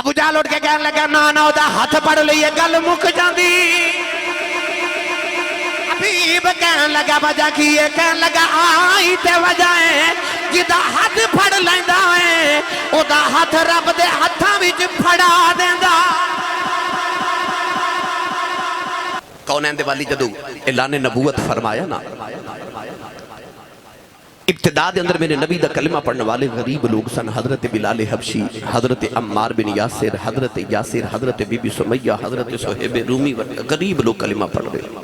ابو جہل اٹھ کے کہنے لگا نا دا ہاتھ پڑھ لئیے گل مک جاندی حبیب کہنے لگا وجہ کی ہے کہنے لگا آئی تے وجہ ہے جدا ہاتھ پڑھ لیندہ ہے او دا ہاتھ رب دے ہاتھاں وچ پھڑا دیندہ کونین دے والی جدو اعلان نبوت فرمایا نا ابتداء دے اندر میرے نبی دا کلمہ پڑھنے والے غریب لوگ سن حضرت بلال حبشی حضرت عمار بن یاسر حضرت بی بی سمیہ حضرت صہیب رومی غریب لوگ کلمہ پڑھ رہے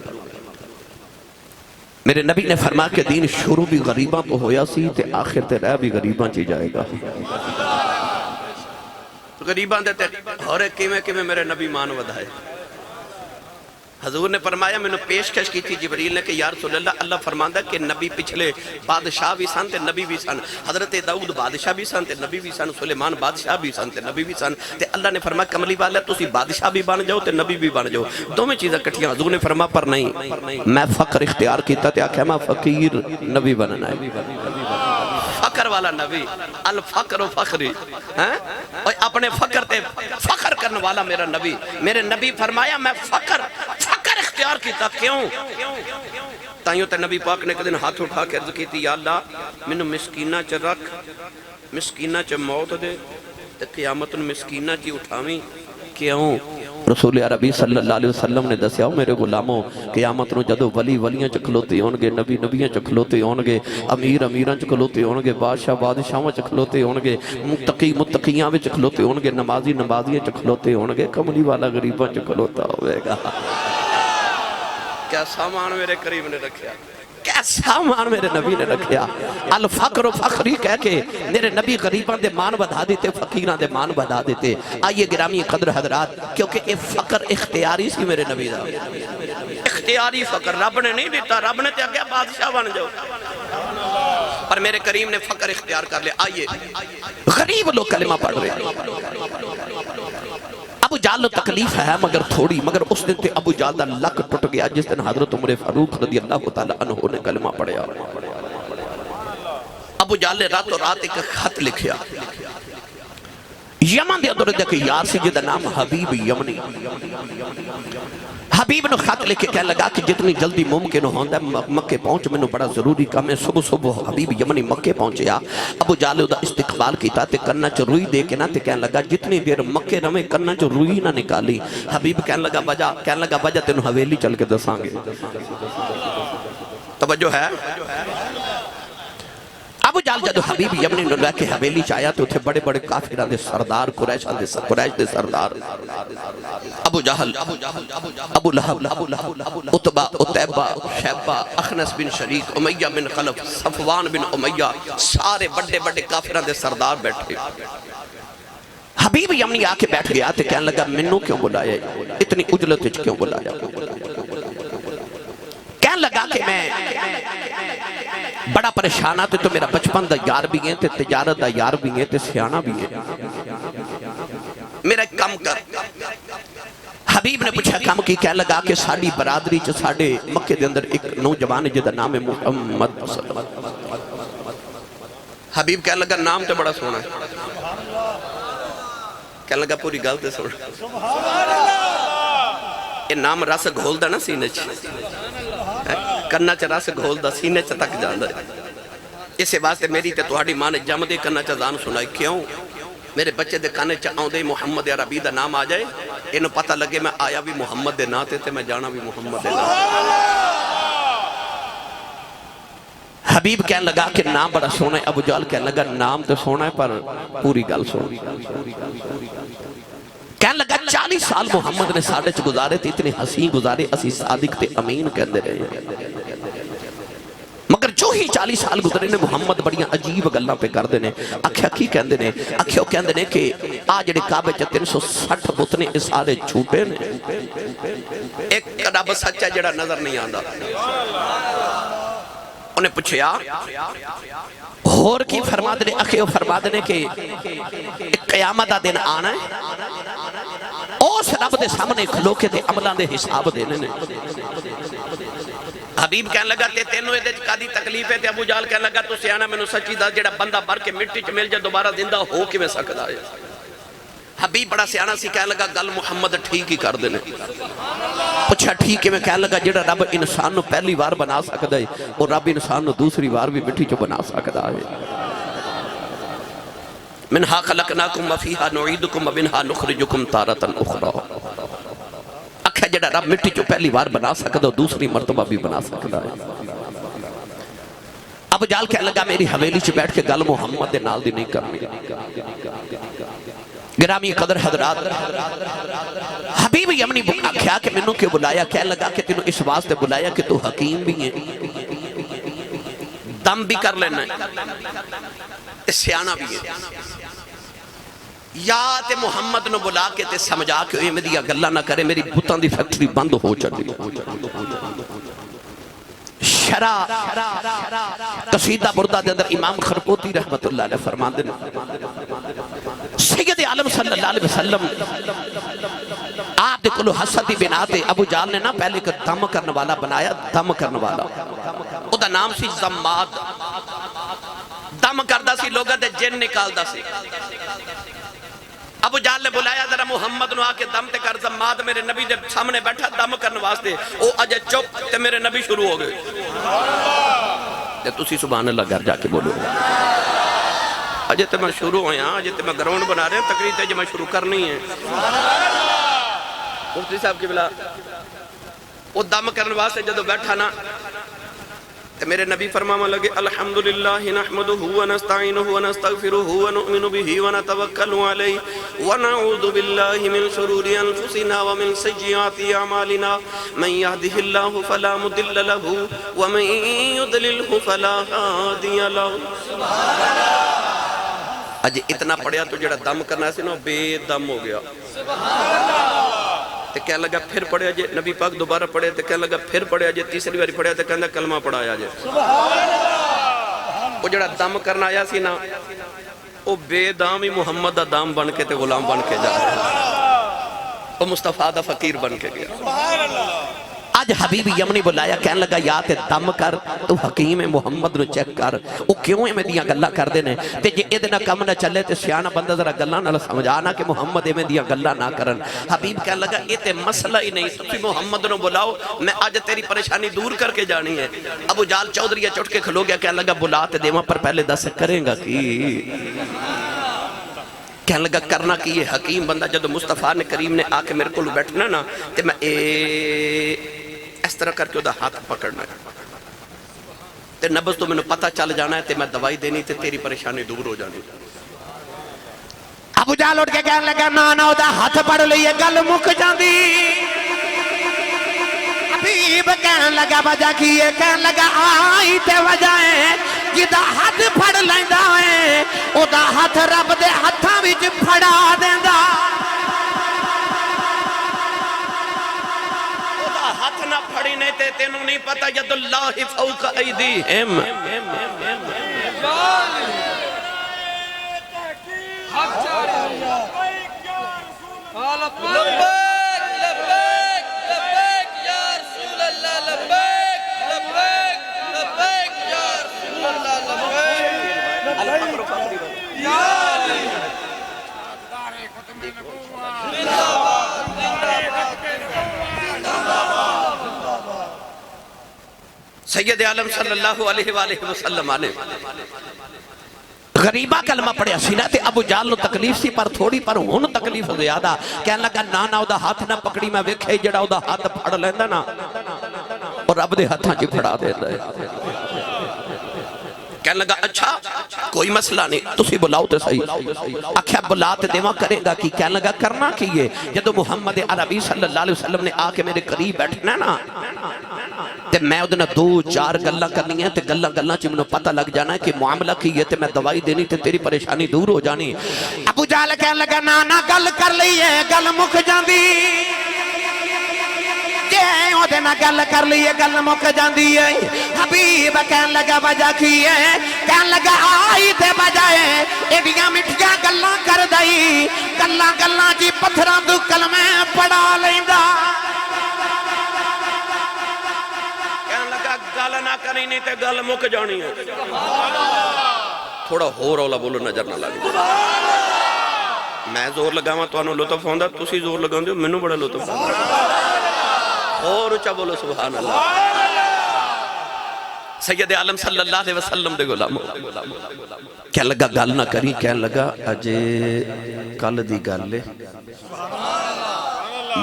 میرے نبی نے فرما کہ دین شروع بھی غریباں تو ہویا سی تے آخر تے رہ بھی غریباں چی جائے گا غریباں دے تے اور کیمیں میرے نبی مان ودھائے حضور نے فرمایا میں نے پیشکش کی تھی جبریل نے کہ یا رسول اللہ فرماندہ کہ نبی پچھلے بادشاہ بھی سن تے نبی بھی سن حضرت داؤد بادشاہ بھی سن تے نبی بھی سن سلیمان بادشاہ بھی سن تے نبی بھی سن تے اللہ نے فرمایا کملی والا تسی بادشاہ بھی بن جاؤ تے نبی بھی بن جاؤ دو میں چیزیں کٹھیاں حضور نے فرمایا پر نہیں میں فقر اختیار کیتا تے آکھا میں فقیر نبی بننا ہے فقر والا نبی الفقر و فخری اپنے فقر تے فخر کرنے والا میرا نبی میرے نبی فرمایا میں فقر اختیار کیتا کیوں تائیوں تے نبی پاک نے کدن ہاتھ اٹھا کے عرض کیتی یا اللہ منو مسکینہ چا رکھ مسکینہ چا موت دے تے قیامت مسکینہ چی اٹھاویں کیوں رسول عربی صلی اللہ علیہ وسلم نے دسیا ہو میرے غلاموں قیامت نو جدو ولی ولیاں چکھلوتے ہونگے نبی نبیاں چکھلوتے ہونگے امیر امیراں چکھلوتے ہونگے بادشاہ بادشاہاں چکھلوتے ہونگے متقی متقیاں بھی چکھلوتے ہونگے نمازی نمازیاں چکھلوتے ہونگے کملی والا غریباں چکھلوتا ہوئے گا کیا سامان میرے کریم نے رکھیا کیا سامان میرے نبی نے رکھیا الفقر و فخری کہہ کے میرے نبی غریبان دے مان بڑھا دیتے فقیران دے مان بڑھا دیتے آئیے گرامی قدر حضرات کیونکہ یہ فقر اختیاری سی میرے نبی دا اختیاری فقر رب نے نہیں دیتا رب نے کیا بادشاہ بن جاؤ پر میرے کریم نے فقر اختیار کر لیا آئیے غریب لوگ کلمہ پڑھ رہے ہیں ابو جہل تکلیف ہے مگر تھوڑی مگر اس دن تے ابو جہل دا لک ٹوٹ گیا جس دن حضرت عمر فاروق رضی اللہ تعالیٰ عنہ نے کلمہ پڑھیا ابو جہل نے رات و رات ایک خط لکھیا یمن دے اندر دیکھ یار سے جدہ نام حبیب یمنی حبیب نے خط لکھ کے کہنے لگا کہ جتنی جلدی ممکن ہوندہ مکہ پہنچ میں نے بڑا ضروری کام ہے صبح صبح حبیب یمنی مکہ پہنچیا ابو جہل دا استقبال کیتا تے کرنا چا روئی دے کے نا تے کہنے لگا جتنی دیر مکہ رمے کرنا چا روئی نہ نکالی حبیب کہنے لگا بجا تینو حویلی چل کے دسانگے توجہ ہے ابو جہل جدو حبیب یمنی نے لے کے حویلی چاہیا تو تھے بڑے بڑے کافران دے سردار قریش دے سردار ابو جہل ابو لہب عتبہ عتیبہ شیبہ اخنس بن شریک امیہ بن خلف صفوان بن امیہ سارے بڑے بڑے کافران دے سردار بیٹھے حبیب یمنی آ کے بیٹھ گیا تے کہنے لگا منو کیوں بلایا اتنی اجلت کیوں بلایا کہنے لگا کہ میں بڑا پریشانہ تے تو میرا بچپن دا یار بھی ہیں تے تجارت دا یار بھی ہیں تے سیانہ بھی ہیں میرا کم کر حبیب نے پوچھا کم کی کہنے لگا کہ ساڑی برادری چا ساڑے مکہ دے اندر ایک نوجوان جدا نام محمد حبیب کہنے لگا نام تے بڑا سونا ہے کہنے لگا پوری گل تے سونا یہ نام رس گھول دا نا سینے کرنا چا رس گھول دا سینے چا تک جاندہ اسے واسطے میری تے توہاڑی ماں نے جم دے کرنا چا زان سنائی کیوں میرے بچے دے کانے چا آن دے محمد عربی دا نام آ جائے انہوں پتہ لگے میں آیا بھی محمد دے ناتے تے میں جانا بھی محمد دے ناتے حبیب کہنے لگا کہ نام بڑا سونا ہے ابو جہل کہنے لگا نام تو سونا ہے پر پوری گل سونا کہنے لگا 40 سال محمد نے ساڑھے چھ گزارے تھے اتنے حسین گزارے اسی صادق تے امین کہندے رہے مگر جو ہی 40 سال گزرے نے محمد بڑیاں عجیب گلہ پہ کر دینے اکھیا کی کہندے نے اکھیا کہندے نے کہ آج جڑے کعبے چا 360 بتنے اس سارے جھوٹے نے ایک رب سچا جڑا نظر نہیں آندا انہیں پوچھیا اور کی فرما دینے اکھیا فرما دینے کہ قیامت دن آنا ہے اس رب دے سامنے کھلو کے دے عملان دے حساب دینے نے حبیب کہنے لگا تے تینوں ایدے قادی تکلیف ہے تے ابو جہل کہنے لگا تو سیانہ میں نو سچی دا جڑا بندہ بر کے مٹی چ مل جائے دوبارہ زندہ ہو کے میں سکتا ہے حبیب بڑا سیانا سی کہنے لگا گل محمد ٹھیک ہی کر دینے پوچھا ٹھیک ہے میں کہنے لگا جڑا رب انسان نو پہلی بار بنا سکتا ہے اور رب انسان نو دوسری بار بھی مٹی چو بنا سکتا ہے منہا خلقناکم وفیہا نعیدکم ومنہا نخرجکم تارتا اخرى اکھا جڑا رب مٹی چو پہلی بار بنا سکتا ہے دوسری مرتبہ بھی بنا سکتا ہے ابو جہل کہنے لگا میری حویلی چ بیٹھ کے گل محمد دے نال دی نہیں کرنی گرامی قدر حضرات حبیب یمنی آکھیا کہ منوں کیوں بلایا کہنے لگا کہ تینوں اس واسطے بلایا کہ تو حکیم بھی ہیں دم بھی کر لینا ہے سیانہ بھی ہے یا تے محمد نو بلا کے تے سمجھا کہ اے میری گلہ نہ کرے میری بتان دی فیکٹری بند ہو چلی شرع قصیدہ بردہ دے اندر امام خرقوتی رحمت اللہ علیہ فرمان دے سید عالم صلی اللہ علیہ وسلم آپ دے کلو حسدی بناتے ابو جہل نے نا پہلے کہ دم کرنے والا بنایا دم کرنے والا او دا نام سی زماد دم کردہ سی لوگا دے جن نکالدہ سی ابو جہل نے بلایا ذرا محمد نو آکے دم تے کر زماد میرے نبی دے سامنے بیٹھا دم کرنے واسطے او اجے چپ تے میرے نبی شروع ہو گئے تے تسی سبحان اللہ گھر جا کے بولو اجے تے میں شروع ہویا اجے تے میں گراؤنڈ بنا رہے ہیں تقریر تے جو میں شروع کرنی ہے مفتی صاحب کی بلا وہ دم کرنے واسطے جدو بیٹھا نا تے میرے نبی فرماما لگے الحمدللہ نحمدہ ونستعینہ ونستغفرہ ونؤمن بہ ونتوکل علیہ ونعوذ باللہ من شرور انفسنا ومن سیئات اعمالنا من یهدہ اللہ فلا مضل له ومن یضللہ فلا ہادی له اج اتنا پڑھیا تو جڑا دم کرنا سی نا بے دم ہو گیا تے کہنے لگا پھر پڑھیا جے نبی پاک دوبارہ پڑھیا تے کہنے لگا پھر پڑھیا جے تیسری باری پڑھیا تے کہنے کلمہ پڑھایا جے وہ جڑا دم کرنا آیا سی نا وہ بے دام ہی محمد دا دام بن کے تے غلام بن کے جا وہ مصطفیٰ دا فقیر بن کے گیا آج حبیب یمنی بلایا کہنے لگا یا تے دم کر تو حکیم محمد نو چیک کر وہ کیوں ہے میں دیاں گلہ کر دینے تے جے ادنا کم نہ چلے تے سیانہ بندہ ذرا گلہ نہ سمجھانا کہ محمد میں دیاں گلہ نہ کرن حبیب کہنے لگا یہ تے مسئلہ ہی نہیں تو محمد نو بلاؤ میں آج تیری پریشانی دور کر کے جانی ہے ابو جہل چودھری چٹ کے کھلو گیا کہنے لگا بلا تے دیواں پر پہلے دس کریں گا کی کہنے لگا کرنا کی یہ حکیم بندہ جدو مصطفیٰ نے کریم نے آکے میرے کو بیٹھنا نا تے میں اس طرح کر کے وہ دا ہاتھ پکڑنا ہے تے نبض تو میں نے پتہ چل جانا ہے تے میں دوائی دینی تے تیری پریشانی دور ہو جانی ابو جہل اٹھ کے کہنے لگا نا وہ دا ہاتھ پڑھ لئیے گل مک جاندی حبیب کہنے لگا وجہ کیے کہنے لگا آئی تے وجہ ہے جدا ہاتھ پھڑ لیندہ ہے وہ دا ہاتھ رب دے ہاتھاں وچ پھڑا دیندہ ہاتھ نہ پھڑی نہیں تے تینوں نہیں پتا ید اللہ فوق ایدیہم سید عالم صلی اللہ علیہ وآلہ وسلم آنے غریبہ کلمہ پڑھیا سینا تے ابو جہل نو تکلیف سی پر تھوڑی پر ہون تکلیف زیادہ کہنے لگا نانا او دا ہاتھ نہ پکڑی میں ویکھے جڑا او دا ہاتھ پھڑ لیندہ نا اور رب دے ہاتھاں چی پھڑا دیندہ ہے کہنے لگا اچھا کوئی مسئلہ نہیں تسی بلاؤ تے صحیح اکھیا بلا تے دیواں کرے گا کی کہنے لگا کرنا کیے جدو محمد عربی صلی اللہ علیہ وسلم نے آکے میرے قریب بیٹھنا نا تے میں ادھنا دو چار گلہ کرنی ہے تے گلہ چی منو پتہ لگ جانا ہے کہ معاملہ کی ہے تے میں دوائی دینی تے تیری پریشانی دور ہو جانی ابو جہل کہنے لگا نا گل کر لئیے گل مک جاندی جے او دینا گل کر لئیے گل مک جاندی ہے حبیب کہنے لگا وجہ کی ہے کہنے لگا آئی تے بجائے ایڈیاں مٹھیاں گلہ کر دائی گلہ جی پتھران دو کلمے پڑا لیندہ گل نہ کریں نہیں تے گل مک جانی ہے تھوڑا ہو رولا بولو نظر نہ لگے میں زور لگاواں تانوں لطف ہوندا تسی زور لگاندے ہو مینوں بڑا لطف ہوندا اور اچھا بولو سبحان اللہ سید عالم صلی اللہ علیہ وسلم دے غلام کہنے لگا گل نہ کری کہنے لگا اجے کل دی گل ہے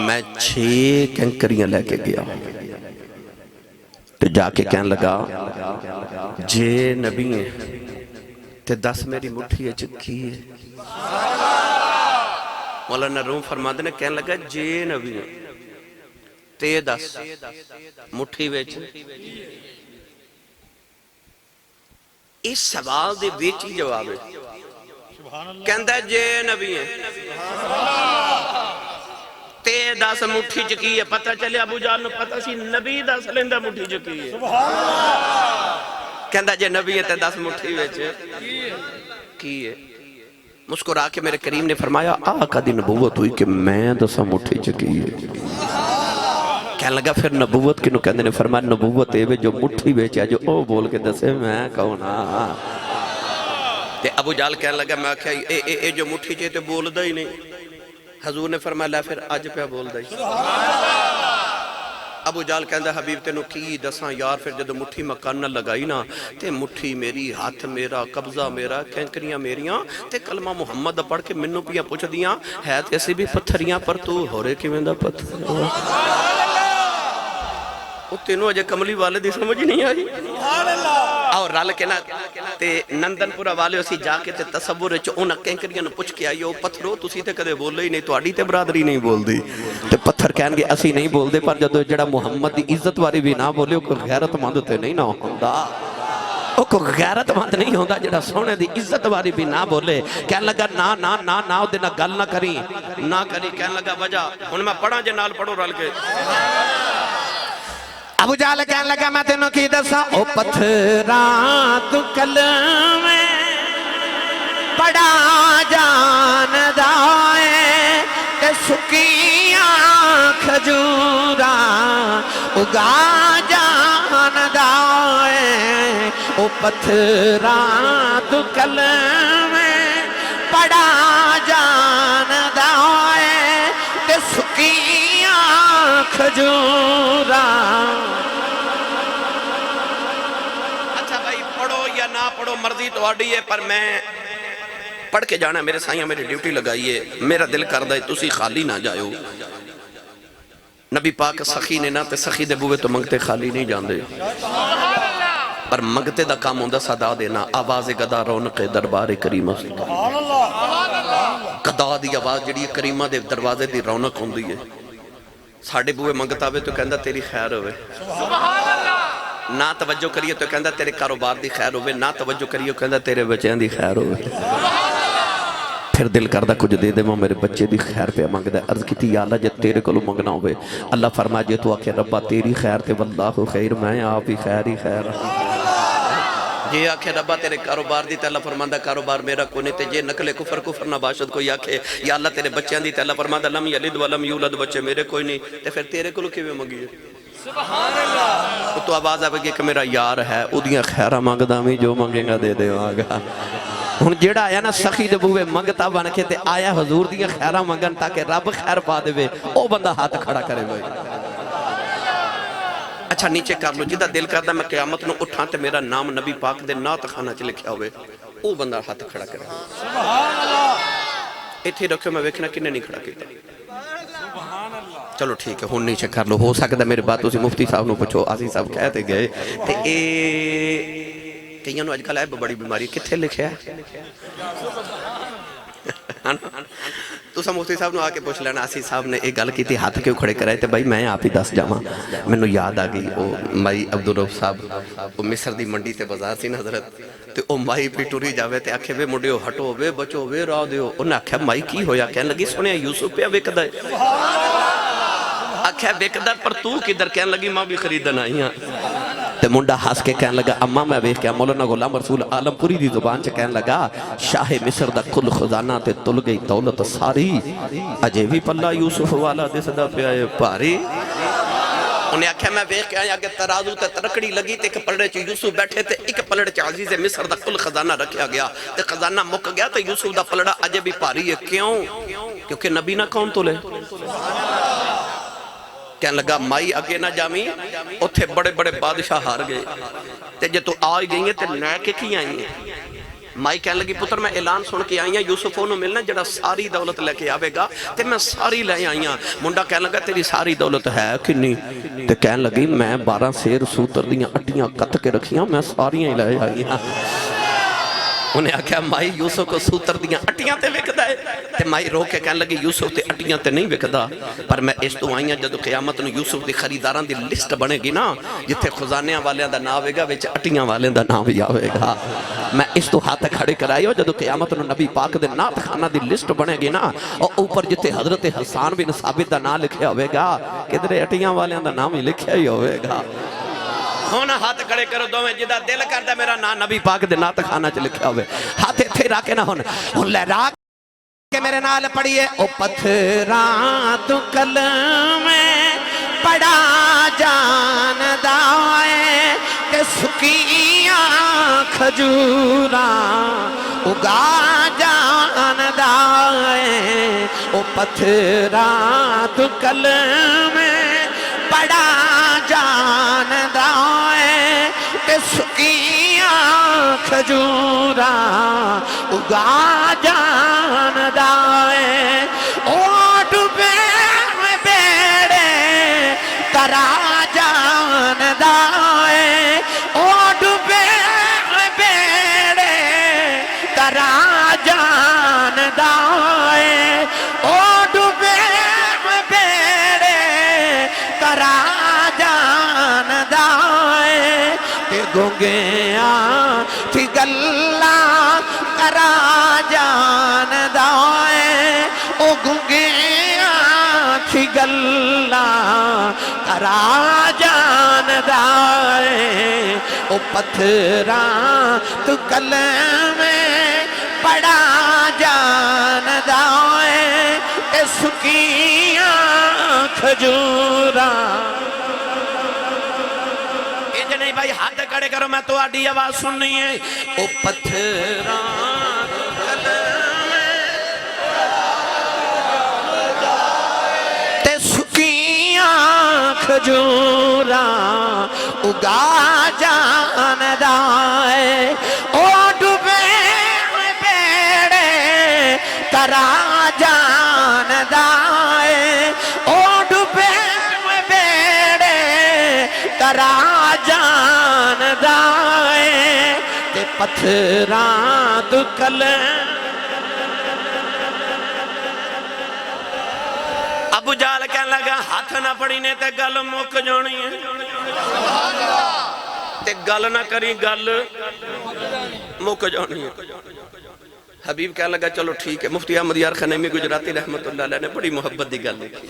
میں 6 کنکریاں لے کے گیا تو جا کے کہنے لگا جے نبی ہیں تے 10 میری مٹھی چکی ہے مولانا روم فرماتے نے کہنے لگا جے نبی ہیں تے 10 مٹھی ویچ اس سوال دے ویچ ہی جواب ہے کہندہ جے نبی ہیں تے 10 مٹھی چکی ہے پتہ چلے ابو جہل نو پتہ سی نبی 10 لیندہ مٹھی چکی ہے کہندہ جے نبی ہے تے 10 مٹھی ویچ کی ہے مسکرا کے میرے کریم نے فرمایا آقا دی نبوت ہوئی کہ میں 10 مٹھی چکی ہے کہنے لگا پھر نبوت کنو کہنے نے فرمایا نبوت اے جو مٹھی بیچیا جو او بول کے دسے میں کہونا تے ابو جہل کہنے لگا میں کہا اے جو مٹھی چاہے تے بول دا ہی نہیں حضور نے فرمایا لے پھر آج پہ بول دا ہی ابو جہل کہندہ حبیب تینو کی دساں یار پھر جدو مٹھی مکان نہ لگائی نا تے مٹھی میری ہاتھ میرا قبضہ میرا کینکریاں میریاں تے کلمہ محمد پڑھ کے منو پیا پوچھ دیاں ہے تیسی بھی پتھریاں پر تو ہو رہے کی ویندہ پتھر وہ تینوں اجے کملی والے دی سمجھ نہیں آئی اور رال کے نا تے نندن پورا والے اسی جا کے تے تصور چو اونا کینکریاں نو پوچھ کے آئی ہو پتھرو تسی تے کدے بول لئی نہیں تو آڑی تے برادری نہیں بول دی تے پتھر کہن گے اسی نہیں بول دے پر جدو جڑا محمد دی عزت واری بھی نہ بولے کوئی غیرت مند تے نہیں نہ ہوندہ کوئی غیرت مند نہیں ہوندہ جڑا سونے دی عزت واری بھی نہ بولے کہن لگا نا دینا گل نہ کری کہن لگا وجہ ان میں پڑھا جے نال پڑھو رال کے ابو جہل کہنے لگا میں تینوں کی دسا او پتھراں تو کلمے پڑا جان دائے تے سکیاں کھجوراں اگا جان دائے او پتھراں تو کلمے پڑا جان دائے تے سکیاں کھجوراں نہ پڑھو مرضی تو آڑی ہے پر میں پڑھ کے جانا میرے سائیاں میری ڈیوٹی لگائی ہے میرا دل کردہ ہے تسی خالی نہ جائیو نبی پاک سخی نے نہ تے سخی دے بوئے تو منگتے خالی نہیں جان دے پر منگتے دا کام ہوندہ صدا دینا آواز گدا رونق دربار کریمہ گدا دی آواز جڑی کریمہ دے دروازے دی رونق ہوندی ہے ساڑھے بوئے منگتا ہوئے تو کہندہ تیری خیر ہوئے نہ توجہ کریے تو کہندہ تیرے کاروبار دی خیر ہوئے نہ توجہ کریے تو کہندہ تیرے بچیاں دی خیر ہوئے پھر دل کردہ کچھ دے دے ماں میرے بچے دی خیر پہ مانگ دے عرض کی تھی یا اللہ جب تیرے کلو منگنا ہوئے اللہ فرما جے تو آکے ربا تیری خیر تے واللہ خیر میں آپ ہی خیر ہی خیر جے آکے ربا تیرے کاروبار دی تے اللہ فرماندہ کاروبار میرا کونے تے جے نقل کفر نباشد کوئی آکے یا اللہ تیرے بچیاں دی تے اللہ فرماندہ لم یلد ولم یولد بچے میرے کوئی نہیں تے پھر تیرے کلو کیویں منگیے سبحان اللہ تو آواز آوے گی کہ میرا یار ہے اودیاں خیرہ مانگدہ میں جو مانگیں گا دے دے آگا ہن جیڑا آیا نا سخی دے بوئے منگتا بن کے تے آیا حضور دیاں خیرہ مانگن تاکہ رب خیر پا دے وے او بندہ ہاتھ کھڑا کرے وے اچھا نیچے کر لو جدہ دل کردہ میں قیامت نو اٹھاں تے میرا نام نبی پاک دے نات خانہ چلے کیا ہوئے او بندہ ہاتھ کھڑا کرے سبحان اللہ ایتھے رکھو میں ویکھنا کنے نہیں کھڑا کیتا چلو ٹھیک ہے ہون نیچے کر لو ہو سکتا میرے بات اسی مفتی صاحب نو پچھو آسی صاحب کہتے گئے تے اے کئیاں نو آج کل ہے بڑی بیماری کتھے لکھے ہے تو سا مفتی صاحب نو آکے پوچھ لینا آسی صاحب نے ایک گل کی تھی ہاتھ کیوں کھڑے کرائے تے بھائی میں آپ ہی دس جاما میں نو یاد آگئی مائی عبدالرف صاحب مصر دی منڈی تے بازار سی حضرت تے او مائی پی ٹوری جاوے تے آکھے وے مڈیو ہٹو وے بچو وے راہ دیو انہیں آکھے مائی کی ہویا کہنے لگی سنے یوسف پہ وے کدھائے آکھے بیکدر پر تو کدھر کہنے لگی ماں بھی خریدن آئی ہیں تے منڈا ہاس کے کہنے لگا اما میں بیخ کیا مولانا غلام رسول عالم پوری دی زبان چے کہنے لگا شاہ مصر دا کل خزانہ تے تل گئی دولت ساری اجے بھی پلہ یوسف والا دے صدا پہ آئے پاری انہیں آکھیا میں ویکھ کے آیا کہ ترازو تے ترکڑی لگی تے ایک پلڑے چ یوسف بیٹھے تے ایک پلڑے چ عزیز مصر دا کل خزانہ رکھیا گیا تے خزانہ مک گیا تے یوسف دا پلڑا اجے بھی بھاری ہے کیوں کیونکہ نبی نہ کون تو لے کہنے لگا مائی اگے نہ جامی اتھے بڑے بڑے بادشاہ ہار گئے تے جے تو آئی گئی ہیں تے نہ کے کی آئی ہیں مائی کہنے لگی پتر میں اعلان سن کے آئی ہیں یوسف انہوں ملنا جڑا ساری دولت لے کے آوے گا تے میں ساری لے آئی ہیں منڈا کہنے لگا تیری ساری دولت ہے کنی تے کہنے لگی میں 12 سیر سوتر دیاں اٹیاں کت کے رکھیاں میں ساریاں ہی لے آئی ہیں انہیں آکھیا مائی یوسف کو سوتر دیاں اٹیاں تے وکدا ہے تے مائی رو کے کہنے لگی یوسف تے اٹیاں تے نہیں وکدا پر میں اس تو آئیاں جدو قیامت نو یوسف دی خریداران دی لسٹ بنے گی نا جتھے خزانیاں والیاں دا نام آوے گا وچ اٹیاں والیاں دا نام بھی آوے گا میں اس تو ہاتھ کھڑے کرائی ہو جدو قیامت نو نبی پاک دے نات خانہ دی لسٹ بنے گی نا اور اوپر جتھے حضرت حسان بن ثابت دا نام لکھیا ہوئے گا کدھر اٹیاں والیاں دا نام ہی لکھیا ہی ہوئے گا ہونا ہاتھ کھڑے کرو دو میں جدہ دل کردہ میرا نام نبی پاک دے نات خانہ چ لکھیا ہوئے ہاتھ تھے راکے نہ ہونا ہن لہرا کے میرے نال پڑھیے او پتھراں تو کلم پڑا جان دائے تے سکیاں کھجوراں اگا جان دائے او پتھراں تو کلم پڑا جان دائے تے سکیاں کھجوراں اگا جان دائے او ڈوبے بیڑے ترا جان دائے او ڈوبے بیڑے ترا جان دائے او ڈوبے بیڑے ترا جان دائے تے گنگیاں تھی گلہ کرا جان دائے او گنگیاں تھی گلہ کرا جان دائے او پتھراں تو کلم پڑا جان دائے اے سکیاں کھجوراں نہیں بھائی ہاتھ کھڑے کرو میں تو آڈی آواز سننی ہے او پتھراں تے سکیاں کھجوراں اگا جان دائے او ڈوبے بیڑے ترا جان دائے او ڈوبے بیڑے ترا جان دائے تے پتھراں تو کلم ابو جال کہنے لگا ہاتھ نہ پڑی نے تے گل مک جانی ہے تے گل نہ کری گل مک جانی ہے حبیب کہنے لگا چلو ٹھیک ہے مفتی احمد یار خنیمی گجراتی رحمت اللہ علیہ نے بڑی محبت دی گل لکھی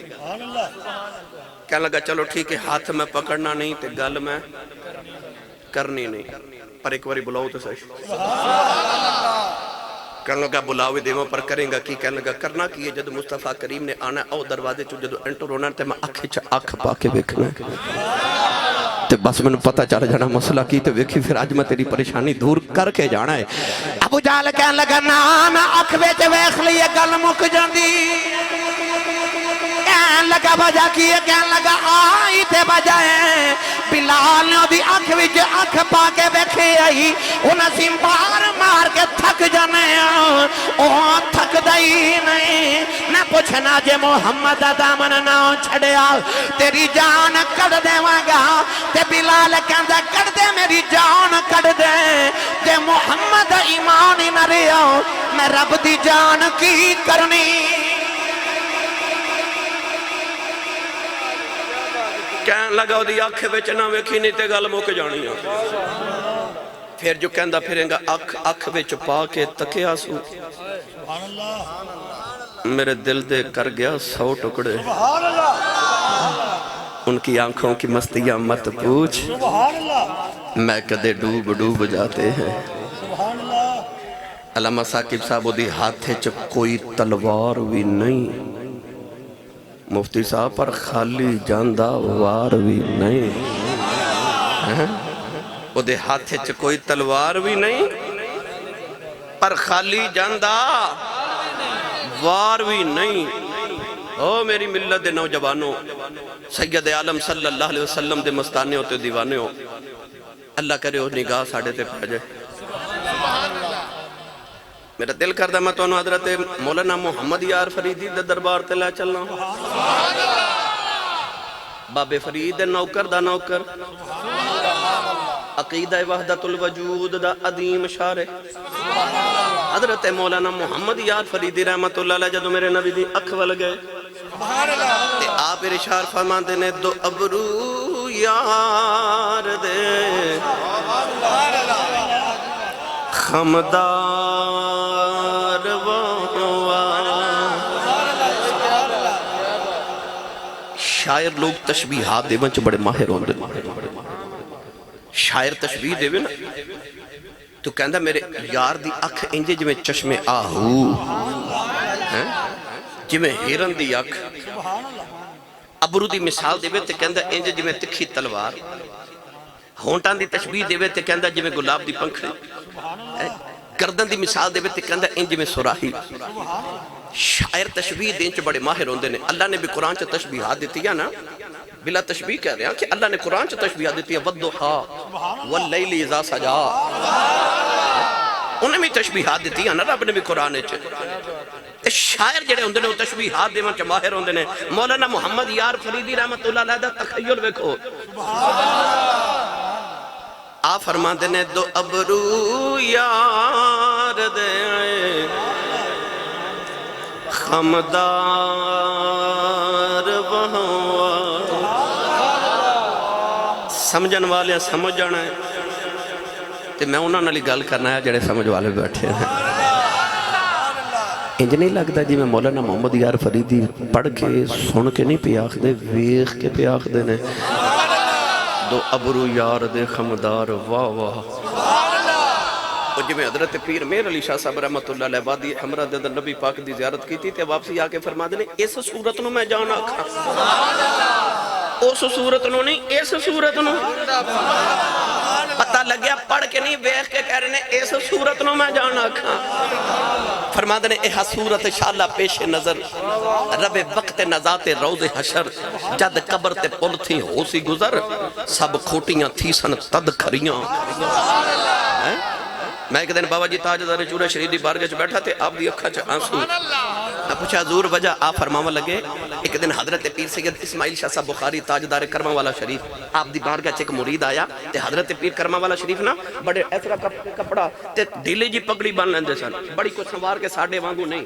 کہنے لگا چلو ٹھیک ہے ہاتھ میں پکڑنا نہیں تے گل میں کرنی نہیں پر ایک باری بلاؤ تو صحیح کہنے لگا بلاوے دیموں پر کریں گا کی کہنے لگا کرنا کی ہے جدو مصطفیٰ کریم نے آنا او دروازے چو جدو انٹر ہونا تے میں آنکھیں چا آنکھ پا کے بیکھنا تے بس میں نے پتہ چڑھ جانا مسئلہ کی تے ویکھی پھر آج میں تیری پریشانی دور کر کے جانا ہے ابو جال کہنے لگا نا آنکھ بیچے ویکھ لیے گل مک جاندی کہنے لگا بجا کیے کہنے لگا آئی تے بجائے بلال نے دی آنکھ وچ آنکھ پا کے بیکھے آئی انہاں سی مار کے تھک جانے او تھک دائی نہیں نہ پوچھنا جے محمد دامن نہ چھڑیا تیری جان کڑ دے وگا تے بلال کہندا کڑ دے میری جان کڑ دے تے محمد ایمان ہی نہ رہیا میں رب دی جان کی کرنی کہنے لگا دی آنکھ بچ نہ ویکھی نہیں تے گل مک جانی ہے پھر جو کہندہ پھریں گا آنکھ بچ پا کے تکیا سو میرے دل دے کر گیا 100 ٹکڑے ان کی آنکھوں کی مستیاں مت پوچھ میں کدے ڈوب جاتے ہیں علامہ ثاقب صاحب دی ہاتھے چ کوئی تلوار بھی نہیں مفتی صاحب پر خالی جاندہ وار بھی نہیں، وہ دے ہاتھ چ کوئی تلوار بھی نہیں، پر خالی جاندہ وار بھی نہیں۔ او میری ملت دے نوجوانوں، سید عالم صلی اللہ علیہ وسلم دے مستانے ہوتے دیوانے ہو، اللہ کرے ہو نگاہ ساڑھے تے پہ جائے۔ میرا دل کردہ میں تو انہوں حضرت مولانا محمد یار فریدی دے دربار تے لے چلنا ہوں، باب فرید نوکر دا نوکر، عقیدہ وحدت الوجود دا عظیم شارع، حضرت مولانا محمد یار فریدی رحمت اللہ علیہ جدو میرے نبی دی اکھول گئے، تے آپ ارشاد فرما دینے دو ابرو یار دے خمدار شاعر لوگ تشبیحات دے بنچ بڑے ماہر ہوندے، شاعر تشبیح دے بنا تو کہندہ میرے یار دی اکھ انجے جو میں چشم آہو، جو میں ہیرن دی اکھ، ابرو دی مثال دے تے کہندہ انجے جو میں تکھی تلوار، ہونٹان دی تشبیح دے تے کہندہ جو میں گلاب دی پنکھڑی، گردن دی مثال دے تے کہندہ انجے میں سراہی۔ شاعر تشبیح دین چ بڑے ماہر ہوندے نے، اللہ نے بھی قرآن چ تشبیحات دیتی ہے نا، بلا تشبیح کہہ رہے ہیں کہ اللہ نے قرآن چ تشبیحات دیتی ہے، وَالضُّحَا وَاللَّيْلِ اِذَا سَجَا، انہیں بھی تشبیحات دیتی ہے نا رب نے بھی قرآن چ۔ شاعر جڑے ہوندے نے وہ تشبیحات دے چ ماہر ہوندے نے۔ مولانا محمد یار فریدی رحمت اللہ علیہ دا تخیل ویکھو، آپ فرما دینے دو ابرو یار دے خمدار بہوا، سمجھن والے سمجھ جانا ہے، تے میں انہوں نے گل کرنا ہے جڑے سمجھ والے بیٹھے ہیں۔ انج نہیں لگتا جی میں مولانا محمد یار فریدی پڑھ کے سن کے نہیں پی آخ دے، ویخ کے پی آخ دے نے دو ابرو یار دے خمدار واہ واہ۔ اور جب میں حضرت پیر میر علی شاہ صاحب رحمت اللہ علیہ وادی ہمراہ دے نبی پاک دی زیارت کی تھی تے واپسی آکے فرما دینے اس صورت نو میں جانا کھا، اس صورت نو نہیں اس صورت نو پتہ لگیا پڑھ کے نہیں بیخ کے کہہ رہے ہیں اس صورت نو میں جانا کھا۔ فرما دینے اے صورت شاءاللہ پیش نظر رب وقت نزات روز حشر، جد قبر تے پل تھی ہو سی گزر، سب کھوٹیاں تھی سن تد کھریاں۔ میں ایک دن بابا جی تاجدار چورہ شریف دی بارگاہ چ بیٹھا تے آپ دی اکھاں چ آنسو، میں پوچھا حضور وجہ، آپ فرماوا لگے ایک دن حضرت پیر سید اسماعیل شاہ صاحب بخاری تاجدار کرما والا شریف آپ دی بارگاہ چ ایک مرید آیا تے حضرت پیر کرما والا شریف نا بڑے ایسرا کپڑا تے ڈھیلی جی پگڑی بن لیندے سن، بڑی کو سنوار کے ساڈے وانگو نہیں،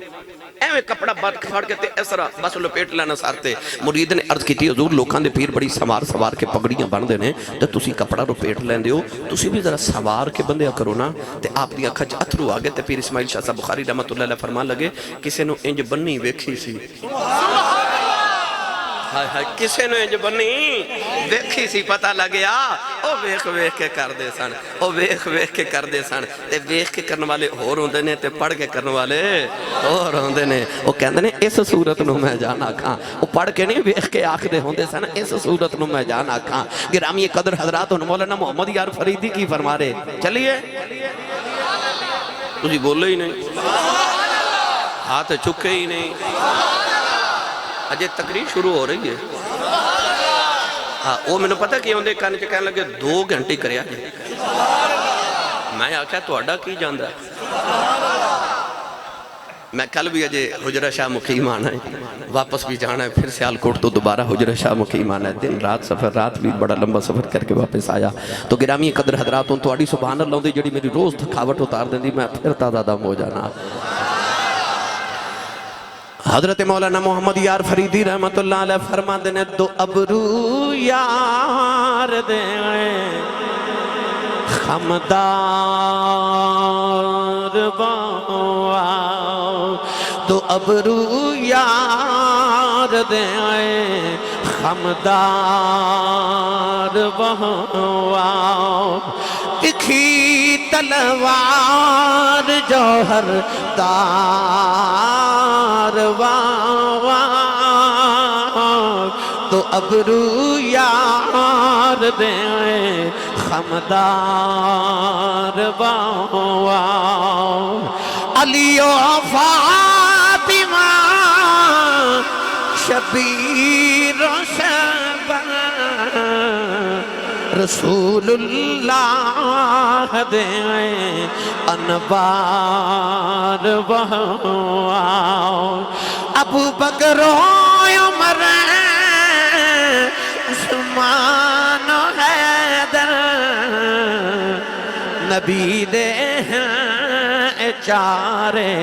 ایویں کپڑا بات کھاڑ کے تے ایسرا بس لپیٹ لینا سارتے۔ مرید نے عرض کیتی حضور لوکاں دے پیر بڑی سوار کے پگڑیاں بندے نے تے تسی کپڑا لپیٹ لیندے ہو، تسی بھی ذرا سوار کے بندیا کرو نا۔ تے آپ دی اکھاں چ اتھرو آگے تے پیر اسماعیل شاہ صاحب بخاری رحمت اللہ علیہ فرمان لگے کسے نو انج بنی ویکھی سی، ہائے ہائے کسے نو انج بنی ویکھی سی، پتہ لگیا او ویکھ ویکھ کے کر دے سن، او ویکھ ویکھ کے کر دے سن، تے ویکھ کے کرن والے ہور ہوندے نے تے پڑھ کے کرن والے ہور ہوندے نے۔ او کہندے نے اس صورت نو میں جانا کھاں، او پڑھ کے نہیں ویکھ کے آکھدے ہوندے سن اس صورت نو میں جانا کھاں۔ گرامی قدر حضرات مولانا محمد یار فریدی کی فرما رہے، چلیے تسی بولے ہی نہیں، ہاتھ چکے ہی نہیں، اجے تقریر شروع ہو رہی ہے۔ ہاں وہ میں نے پتہ کہ ہوندے کہنے چ کہنے لگے 2 گھنٹے کریا جی، میں آکھیا تہاڈا کی جاندا ہے؟ میں کل بھی اجے حجرہ شاہ مقیم آنا ہے، واپس بھی جانا ہے، پھر سیالکوٹ تو دوبارہ حجرہ شاہ مقیم آنا ہے، دن رات سفر، رات بھی بڑا لمبا سفر کر کے واپس آیا۔ تو گرامی قدر حضرات تو آڑی سبحان اللہ دی جڑی میری روز تھکاوٹ اتار دیں دی، میں پھر تازہ دم ہو جانا۔ حضرت مولانا محمد یار فریدی رحمت اللہ علیہ فرما دینے دو ابرو یار دے خمدار بہوا، دو ابرو یار دے خمدار بہوا، تکھی تلوار جوہر دار واہ ابرو یار دے خمدار واو علی و فاطمہ شبیر و شبہ رسول اللہ دے انبار واو ابو بکر و عمر عثمان و حیدر نبی دے چارے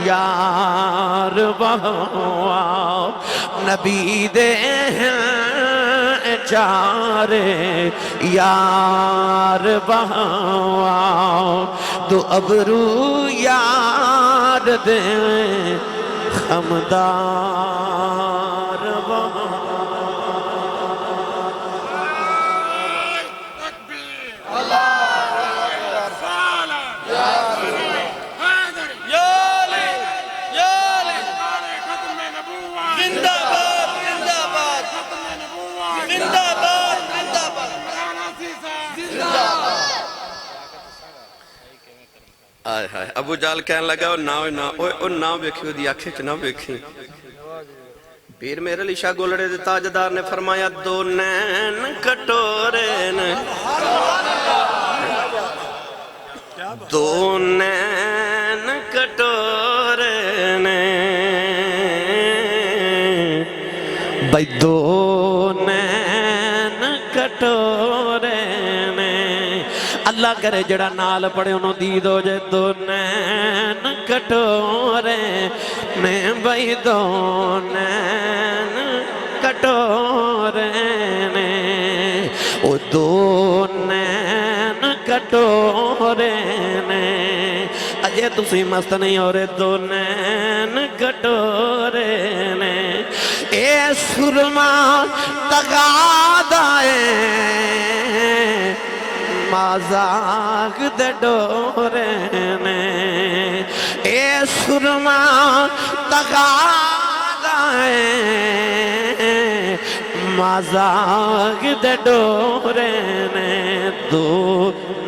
یار واو نبی دے چارے یار واو دو ابرو یار دے خمدار واو ابو جال کہنے لگا نہ ویکھی دی آنکھیں چ نہ ویکھی پیر میرے علی شاہ گولڑے دے تاجدار نے فرمایا دو نین کٹورے نے دو نین کٹورے نے بھائی دو نین کٹورے نے اللہ کرے جڑا نال پڑے انہوں دید ہو جائے دو نین کٹورے نے بھائی دو نین کٹورے نے او دو نین کٹورے نے اجے تسی مست نہیں ہو رہے دو نین کٹورے نے اے سرما تغادائے مازاگ دے ڈورے نے اے سرما تغادائے مازاگ دے ڈورے نے دو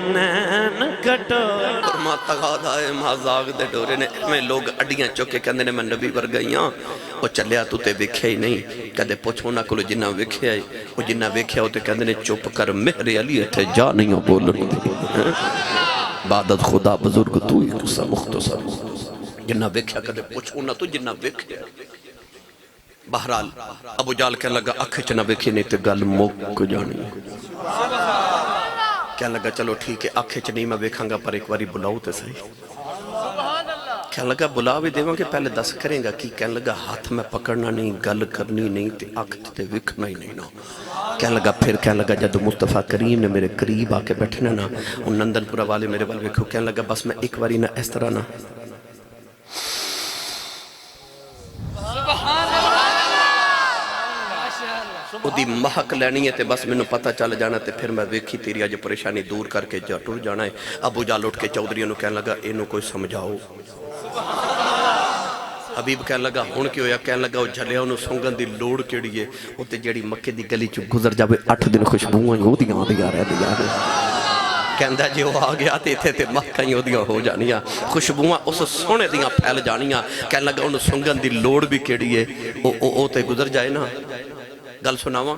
نین کٹورے سرما تغادائے مازاگ دے ڈورے نے میں لوگ اڈیاں چوکے کہندے نے میں نبی ور گئیاں وہ چلیا تو تے ویکھیا ہی نہیں کہندے پوچھو نہ کلو جنہ ویکھیا ہے وہ جنہ ویکھیا ہوتے کہندے نے چپ کر مہر علی اتھے جا نہیں ہو بولن دی بعدت خدا بزرگ تو ہی قصہ مختصر جنہ ویکھیا کہندے پوچھو نہ تو جنہ ویکھیا بہرحال ابو جال کہنے لگا اکھ چ نہ ویکھی نہیں تے گل مک جانی کہنے لگا چلو ٹھیک ہے اکھ چ نہیں میں ویکھاں گا پر ایک باری بلاؤ تے صحیح کہنے لگا بلا بھی دیواں کہ پہلے دس کریں گا کی کہنے لگا ہاتھ میں پکڑنا نہیں گل کرنی نہیں تے اکھ تے وکھنا ہی نہیں نا کہنے لگا پھر کہنے لگا جب مصطفیٰ کریم نے میرے قریب آ کے بیٹھنا نا ان نندن پورا والے میرے والے ویکھو کہنے لگا بس میں ایک باری نہ اس طرح نہ وہ دی محق لینی ہے تے بس میں نے پتہ چل جانا تے پھر میں ویکھی تیری آج پریشانی دور کر کے جا ٹر جانا ہے ابو جال اٹھ کے چودھریوں نے کہنے لگا اینو کوئی سمجھاؤ حبیب کہنے لگا ہون کی ہویا کہنے لگا وہ جھلیا انہوں سنگن دی لوڑ کیڑی ہے وہ تے جیڑی مکے دی گلی چو گزر جاوے 8 دن خوشبوئیں ہو دیاں رہ دیا کہندہ جی وہ آگیا تے مکہیں ہو دیاں ہو جانیاں خوشبوئیں اس سونے دیاں پھیل جانیاں کہنے لگا انہوں سنگن دی لوڑ بھی کیڑی ہے وہ تے گزر جائے نا گل سناواں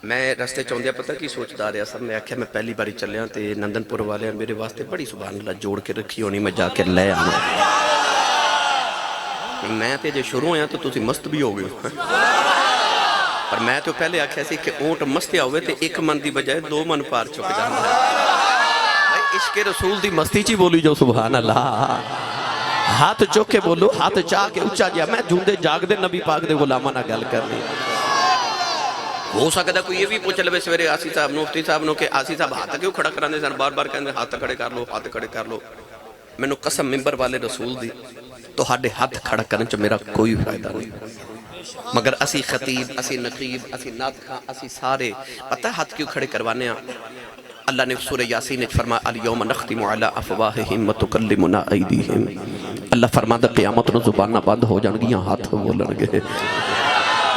میں رستے چوندیا پتہ کی سوچدا رہا سب میں آکھیا میں پہلی باری چلیا تے نندن پور والے میرے واسطے بڑی سبحان اللہ جوڑ کے رکھی ہونی میں جا کے لے آنا میں تے جو شروع ہویا تو تسی مست بھی ہو گئے پر میں تو پہلے آکھیا سی کہ اونٹ مستیا ہوئے تے ایک من دی بجائے 2 من پار چک جانا بھائی عشق رسول دی مستی چی بولی جو سبحان اللہ ہاتھ چوکے بولو ہاتھ چاہ کے اچھا جیا میں جھوندے جاگ دے نبی پاک دے غلامہ نہ گل کرنی ہو سکتا کوئی یہ بھی پوچھ لے سویرے آسی صاحب مفتی صاحب نو کہ آسی صاحب ہاتھ کیوں کھڑا کرانے سن بار بار کہنے ہاتھ کھڑے کر لو ہاتھ کھڑے کر لو میں نو قسم ممبر والے رسول دی تو ہاڑے ہاتھ کھڑا کرنے چا میرا کوئی فائدہ نہیں مگر اسی خطیب اسی نقیب اسی ناطخہ اسی سارے پتہ ہاتھ کیوں کھڑے کروانے ہیں اللہ نے سورہ یاسین فرمایا الیوم نختم علی افواہہم وتکلمنا ایدیہم اللہ فرماتا قیامت نو زبانہ بند ہو جان گیاں ہاتھ بولن گے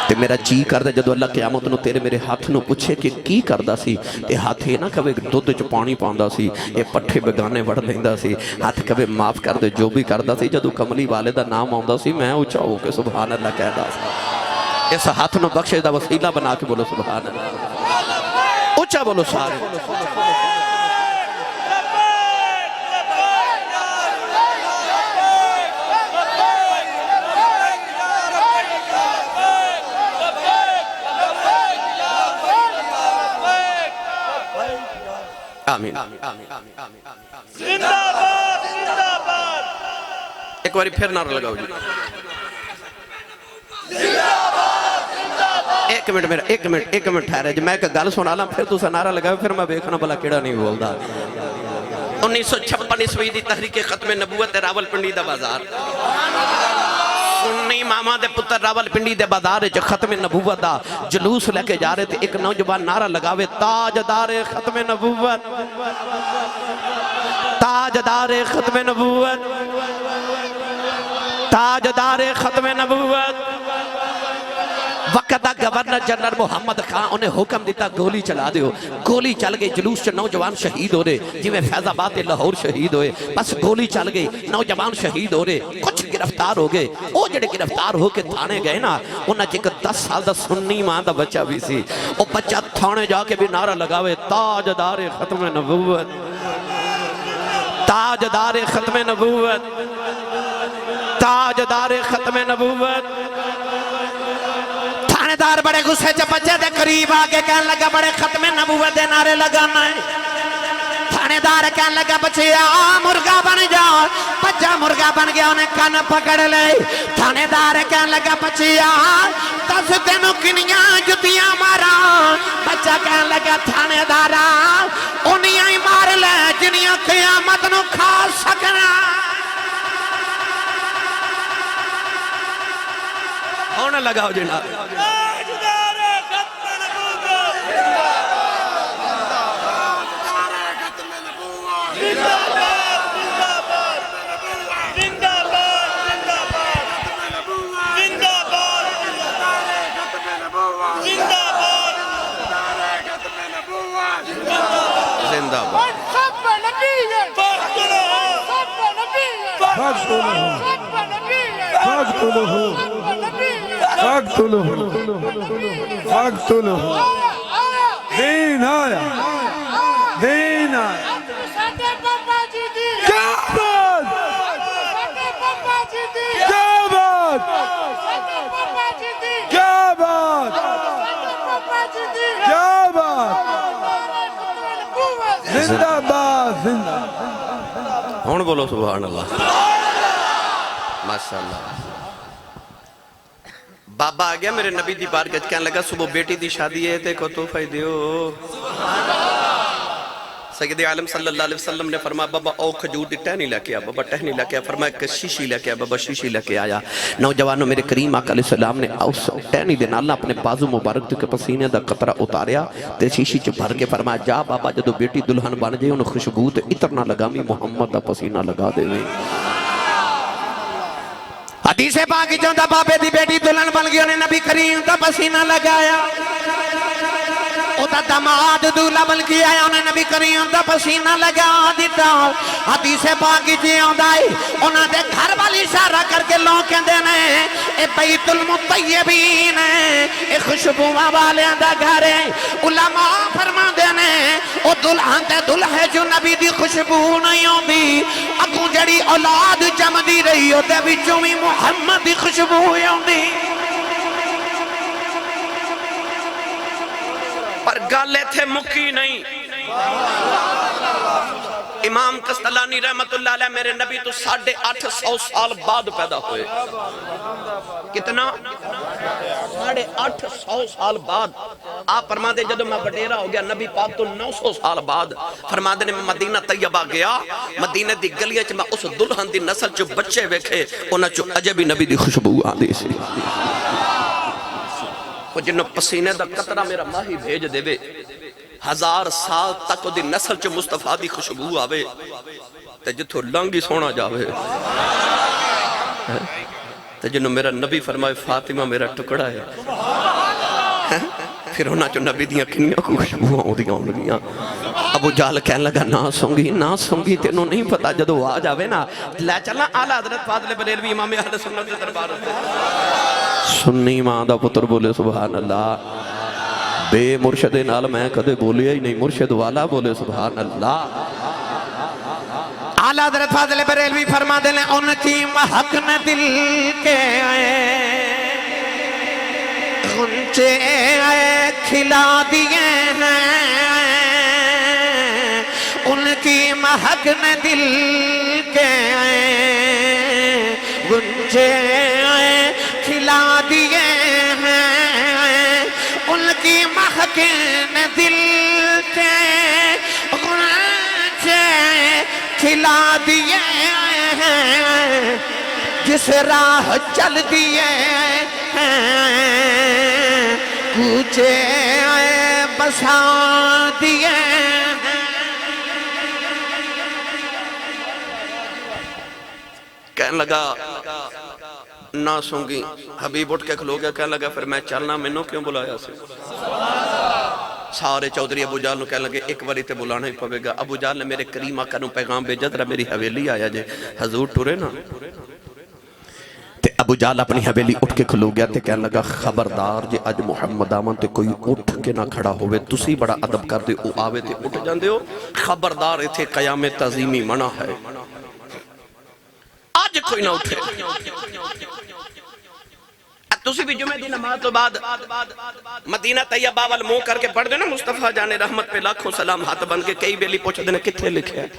تے میرا جی کردہ جدو اللہ قیامت نو تیرے میرے ہاتھ نو پوچھے کہ کی کردہ سی تے ہاتھ نہ کبھی دودھ چ پانی پاندہ سی اے پٹھے بگانے وڑ لیندہ سی ہاتھ کبھی معاف کردے جو بھی کردہ سی جدو کملی والے دا نام آندہ سی میں اچھا ہو کے سبحان اللہ کہہ دا سی اس ہاتھ نو بخشے دا وسیلہ بنا کے بولو سبحان اللہ اچھا بولو سارے آمین زندہ باد ایک باری پھر نعرہ لگاؤ جی ایک منٹ ٹھہرے جی میں ایک گل سنا لا پھر تسا نعرہ لگاؤ پھر میں دیکھنا بلا کیڑا نہیں بولدا 1956 عیسوی دی تحریک ختم نبوت راول پنڈی دا بازار سنی ماما دے پتر راول پنڈی دے بازار جو ختم نبوت دا جلوس لے کے جا رہے تھے ایک نوجوان نعرہ لگاوے تاجدار ختم نبوت تاجدار ختم نبوت تاجدار ختم نبوت وقت گورنر جنرل محمد خان انہیں حکم دیتا گولی چلا دیو گولی چل گئی جلوس سے نوجوان شہید ہو رہے جی میں فیض آباد لاہور شہید ہوئے بس گولی چل گئی نوجوان شہید ہو رہے کچھ گرفتار ہو گئے وہ جڑے گرفتار ہو کے تھانے گئے نا انہاں جی 10 سال دا سنی ماں دا بچہ بھی سی وہ بچہ تھانے جا کے بھی نعرہ لگاوے تاجدار ختم نبوت تاجدار ختم نبوت تاجدار ختم نبوت دار بڑے غصے چا بچے دے قریب آگے کہنے لگا بڑے ختم نبوت دے نعرے لگانا ہے تھانے دار کہنے لگا بچے مرغا بن جاؤ بچہ مرغا بن گیا انہیں کن پکڑ لے تھانے دار کہنے لگا بچے 10 دنوں کنیاں جتیاں مارا بچہ کہنے لگا تھانے دارا انہیں ہی مار لے جنیاں قیامت نو کھا سکنا ہونے لگا ہو جناب دین آیا دین آیا کیا بات کیا بات کیا بات کیا بات زندہ باد زندہ ہون بولو سبحان اللہ ماشاءاللہ بابا آ گیا میرے نبی دی بارگاہ کہنے لگا صبح بیٹی دی شادی ہے تے کو تحفہ دیو سید عالم صلی اللہ علیہ وسلم نے فرمایا بابا او کھجور دی ٹہنی لے کے آیا بابا ٹہنی لے کے آیا فرمایا کہ شیشی لے کے آیا بابا شیشی لے کے آیا نوجوانوں میرے کریم آقا علیہ السلام نے اس ٹہنی دے نالنا اپنے بازو مبارک دے کے پسینے دا قطرہ اتاریا تے شیشی چ بھر کے فرمایا جا بابا جدو بیٹی دلہن بن جائے انہوں خوشبو تے اترنا لگامی محمد دا پسینہ لگا دے وے حدیث پاکی چوندا بابے دی بیٹی دلہن بن گئی انہیں نبی کریم دا پسینہ لگایا اوہ دماد دولا بن گیا انہیں نبی کریم دا پسینہ لگا دیتا حدیث پاکی چوندا انہاں دے گھر والی اشارہ کر کے لوگ کہندے نے اے بیت المطیبین اے خوشبو والے دا گھر ہے علماء فرماندے نے او دلہن تے دلہے جو نبی دی خوشبو نہیں ہوندی اگوں جڑی اولاد جمدی رہی ہوتے وچوں بھی محمد دی خوشبو ہوندی پر گالے تھے مکی نہیں امام قسطلانی رحمت اللہ علیہ میرے نبی تو 850 سال بعد پیدا ہوئے کتنا 850 سال بعد آپ فرما دے جدو میں بڑیرہ ہو گیا نبی پاک تو 900 سال بعد فرما دے میں مدینہ طیبہ گیا مدینہ دی گلیہ چ میں اس دلہن دی نسل چو بچے ویکھے انہاں چو عجبی نبی دی خوشبو آدھی سی وہ جنہوں پسینے دا قطرہ میرا ماہی بھیج دے بے 1000 سال تک دی نسل چو مصطفیٰ دی خوشبو آوے تے جتھو لنگی سونا جاوے تو جنہوں میرا نبی فرمائے فاطمہ میرا ٹکڑا ہے، پھر ہونا جو نبی دیاں کنیاں کو خوشبو ہوں دیاں لگیاں۔ ابو جہل کہنے لگا نہ سنگی تینوں نہیں پتا جدو آ جاوے نا لے چلنا اعلیٰ حضرت فاضل بریلوی امام اہل سنت کے دربار ہوتے سنی ماں دا پتر بولے سبحان اللہ، بے مرشد نال میں کدے بولیا ہی نہیں، مرشد والا بولے سبحان اللہ۔ اعلیٰ حضرت فاضل بریلوی فرما دے لیں ان کی محک نہ دل کے غنچے کھلا دیے ہیں، ان کی مہک نے دل کے غنچے کھلا دیے ہیں، ان کی مہک نے دل کے غنچے کھلا دیے ہیں، جس راہ چل دیے کوچے بسا دیے کہنے لگا نہ سنگی، حبیب اٹھ کے کھلو گیا، کہنے لگا پھر میں چلنا منوں کیوں بلایا سے؟ سارے چودھری ابو جہل کہنے لگے ایک باری تے بلانا ہی پوے گا۔ ابو جہل نے میرے کریم آقا نو پیغام بھیجا ذرا میری حویلی آیا جے، حضور ٹورے نا تے ابو جہل اپنی حویلی اٹھ کے کھلو گیا تے کہنے لگا خبردار جے اج محمد آمن تے کوئی اٹھ کے نہ کھڑا ہوئے، تسی بڑا ادب کر دے او آوے تے اٹھ جاندے ہو، خبردار ایتھے قیام تعظیمی منع ہے، آج کوئی نہ اٹھے۔ تسی بھی جمعہ دی نماز تو بعد مدینہ طیبہ والمو کر کے پڑھ دے نا مصطفیٰ جانے رحمت پہ لاکھوں سلام ہاتھ بن کے کئی بیلی پوچھ دینے کتھے لکھے ہیں۔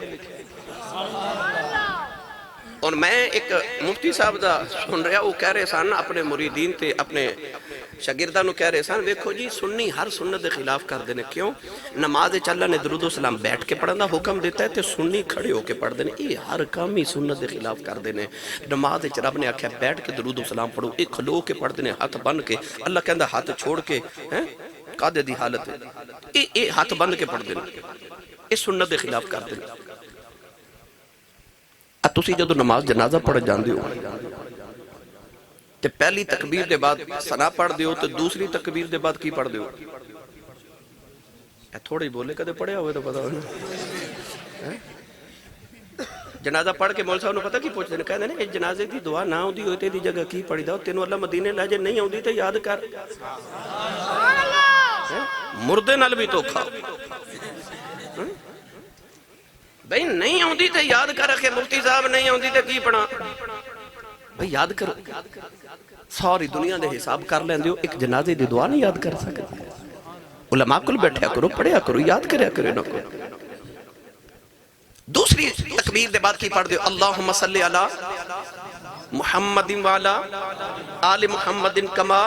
اور میں ایک مفتی صاحب دا سن رہا وہ کہہ رہے سان اپنے مریدین تے اپنے شاگرداں نو کہہ رہے سان دیکھو جی سنی ہر سنت دے خلاف کر دینے، کیوں؟ نماز اللہ نے درود و سلام بیٹھ کے پڑھن دا حکم دیتا ہے تے سنی کھڑے ہو کے پڑھ دینے، یہ ہر کام ہی سنت دے خلاف کر دینے۔ نماز رب نے آکھیا بیٹھ کے درود و سلام پڑھو، ایک کھلو کے پڑھ دینے ہاتھ بن کے، اللہ کہندا ہاتھ چھوڑ کے قادے دی حالت ہے، اے ہاتھ بند کے پڑھ دینے، اے سنت دے خلاف کر دینے۔ تسی جدو نماز جنازہ پڑھ جاندے ہو تے پہلی تکبیر دے بعد ثنا پڑھ دیو تو دوسری تکبیر دے بعد کی پڑھ دیو؟ تھوڑے ہی بولے کدے پڑھے ہوئے تو پتا ہونا۔ جنازہ پڑھ کے مول صاحب نے پتا کی پوچھ دینے، کہنے نے جنازے دی دعا نہ ہوندی ہوئے دی جگہ کی پڑھی دا تینوں اللہ مدینے لے جے نہیں ہوندی تے یاد کر، مردے نال بھی تو کھا بھئی نہیں ہوندی تے یاد کر رکھے، مفتی صاحب نہیں ہوندی تے کی پڑھا بھئی یاد کرو، ساری دنیا دے حساب کر لیں دیو، ایک جنازے دی دعا نہیں یاد کر سکتے؟ علماء کل بیٹھیا کرو، پڑھیا کرو، یاد کریا کرو نہ کرو۔ دوسری تکبیر دے بعد کی پڑھ دیو اللہم صلی علی محمد والا آل محمد کما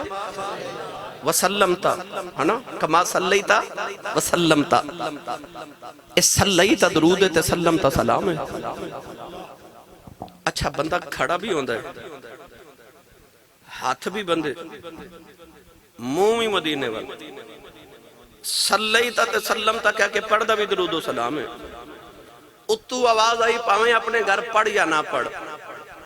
وسلمتا، ہے نا کما صلیتا وسلمتا، اس صلیتا درود ہے تے سلمتا سلام ہے۔ اچھا بندہ کھڑا بھی ہوندہ ہے، ہاتھ بھی بندے، منہ بھی مدینے والے، صلیتا تے سلمتا کہہ کے پڑھ دا بھی درود و سلام ہے۔ اتو آواز آئی پاویں اپنے گھر پڑھ یا نہ پڑھ،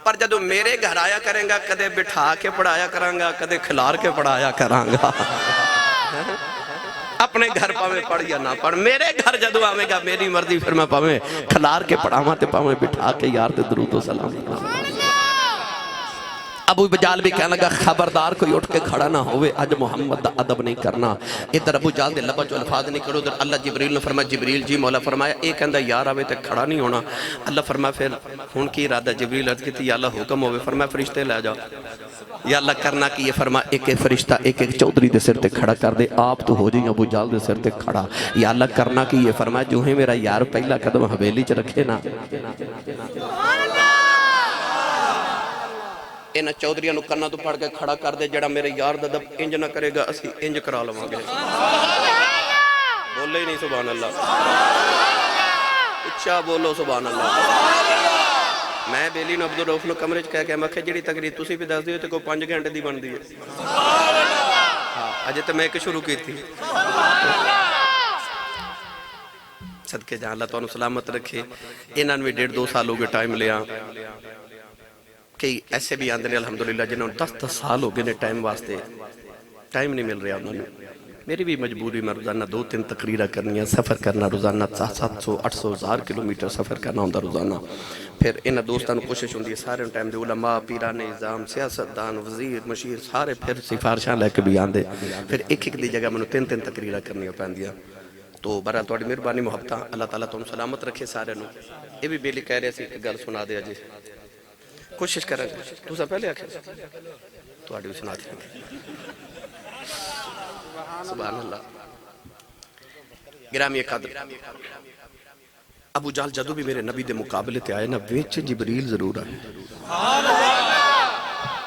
پر جدو میرے گھر آیا کریں گا کدے بٹھا کے پڑھایا کرانگا کدے کھلار کے پڑھایا کرانگا، اپنے گھر پاویں پڑھ یا نہ پڑھ، میرے گھر جدو آویں گا میری مرضی پھر میں پاویں کھلار کے پڑھاواں تے پاویں بٹھا کے یار تے درود و سلام۔ ابو جہل بھی کہنے لگا خبردار کوئی اٹھ کے کھڑا نہ ہوئے، آج محمد دا ادب نہیں کرنا۔ ادھر ابو جہل دے لبا جو الفاظ نہیں کرو، ادھر اللہ جبریل نے فرمایا جبریل جی، مولا فرمایا ایک کہندہ یار آوے تے کھڑا نہیں ہونا۔ اللہ فرمایا پھر ہون کی ارادہ؟ جبریل عرض کی تھی یا اللہ حکم ہوئے، فرمایا فرشتے لے جاؤ۔ یا اللہ کرنا کی یہ فرما ایک ایک فرشتہ ایک ایک چودھری دے سر تے کھڑا کر دے، آپ تو ہو جائیں ابو جہل دے سر تے کھڑا۔ یا اللہ کرنا کی یہ فرما جو ہے میرا یار پہلا قدم حویلی چ رکھے نا، اینا چودھریاں نو کرنا تو پڑھ کے کھڑا کر دے، جڑا میرے یار دا دب انج نہ کرے گا اسی انج کرا لواں گے۔ بولے ہی نہیں سبحان اللہ، اچھا بولو سبحان اللہ۔ میں بیلی نو عبدالرؤف نو کمرے چ کہہ کے مکھے جڑی تقریر تسی بھی دس دیو تے کوئی 5 گھنٹے دی بن دی ہے، ہاں اجے تے میں ایک شروع کی تھی۔ صدقے جہاں اللہ تو انہوں سلامت رکھے، انہاں نے بھی 1.5-2 سال ہو گئے ٹائم لیا، کئی ایسے بھی آندے نے الحمدللہ جنہوں 10 سال ہو گئے نے ٹائم واسطے ٹائم نہیں مل رہا انہوں نے میری بھی مجبوری میں روزانہ 2-3 تقریرہ کرنی ہے سفر کرنا روزانہ 700-800 کلومیٹر سفر کرنا ہوتا روزانہ پھر انہاں دوستان کوشش ہوندی ہے سارے ٹائم دے علماء پیران نظام سیاستدان وزیر مشیر سارے پھر سفارشاں لے کے بھی آندے پھر ایک دی جگہ میں 3 تقریرہ کرنی پہندیاں تو برا تواڈی مہربانی محبتاں اللہ تعالیٰ تم سلامت رکھے سارے نو یہ بھی بیلی کہہ رہے سی کہ گل سنا دے جی کوشش کریں تو سا پہلے آکھیں تواڈی بھی سنا دیں سبحان اللہ گرامی قدر ابو جہل جدو بھی میرے نبی دے مقابلے تے آئے نا ویچ جبریل ضرور آئے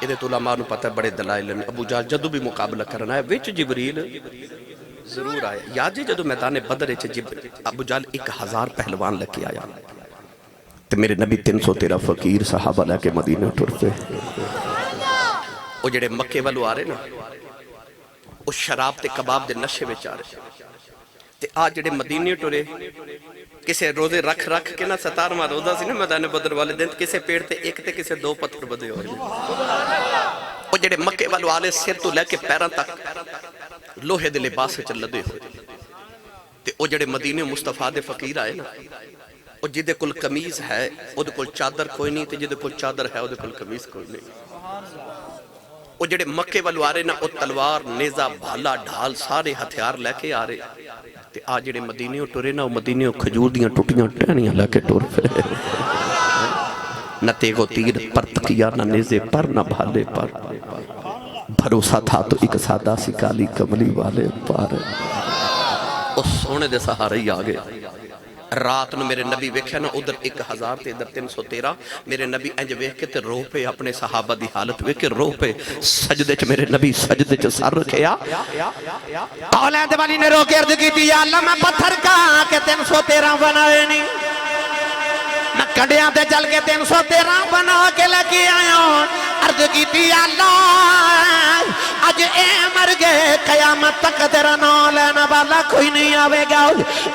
یہ تو علماء نو پتہ ہے بڑے دلائل ہیں ابو جہل جدو بھی مقابلہ کرنا ہے ویچ جبریل ضرور آئے یاد جی جدو میدان بدر ابو جہل 1000 پہلوان لکے آیا تو میرے نبی 313 فقیر صحابہ لے کے مدینہ ٹرتے وہ جڑے مکے والو آ رہے نا اس شراب تے کباب دے نشے میں چاہ رہے تے آج جڑے مدینے ٹورے کسے روزے رکھ کے نا 17واں روزہ سی نا میدان بدر والے دن کسے پیڑ تے ایک تے کسے 2 پتھر بدے ہو جائے وہ جڑے مکے والو آلے سر تو لے کے پیران تک لوہے دے لباس سے چل لدے ہوئے تے وہ جڑے مدینے مصطفیٰ دے فقیر آئے نا وہ جدے کل قمیض ہے وہ دے کل چادر کوئی نہیں تے جدے کل چادر ہے وہ دے کل قمیض کوئی نہیں وہ جڑے مکے والو آ رہے نا وہ تلوار نیزہ بھالا ڈھال سارے ہتھیار لے کے آ رہے تے آج جڑے مدینیوں ٹورے نا وہ مدینیوں کھجور دیاں ٹوٹیاں ٹہنیاں لے کے ٹور پھر نہ تیغ و تیر پر تکیا نہ نیزے پر نہ بھالے پر بھروسہ تھا تو ایک سادہ سی کالی کملی والے پر اس سونے دے سہارے ہی آگے رات نو میرے نبی ویکھیا نا ادھر 1000 تے ادھر 313 میرے نبی انج ویکھ کے تے رو پے اپنے صحابہ دی حالت ویکھ کے رو پے سجدے چ میرے نبی سجدے چ سر رکھیا اولاد والی نے رو کے عرض کی تھی یا اللہ میں پتھر کا کہ 313 بنائے نہیں میں کڑیاں تے چل کے 313 بنا کے لگی آیا عرض کی تھی یا اللہ آج اے مر گئے قیامت تک تیرا نام لینا والا کوئی نہیں آوے گا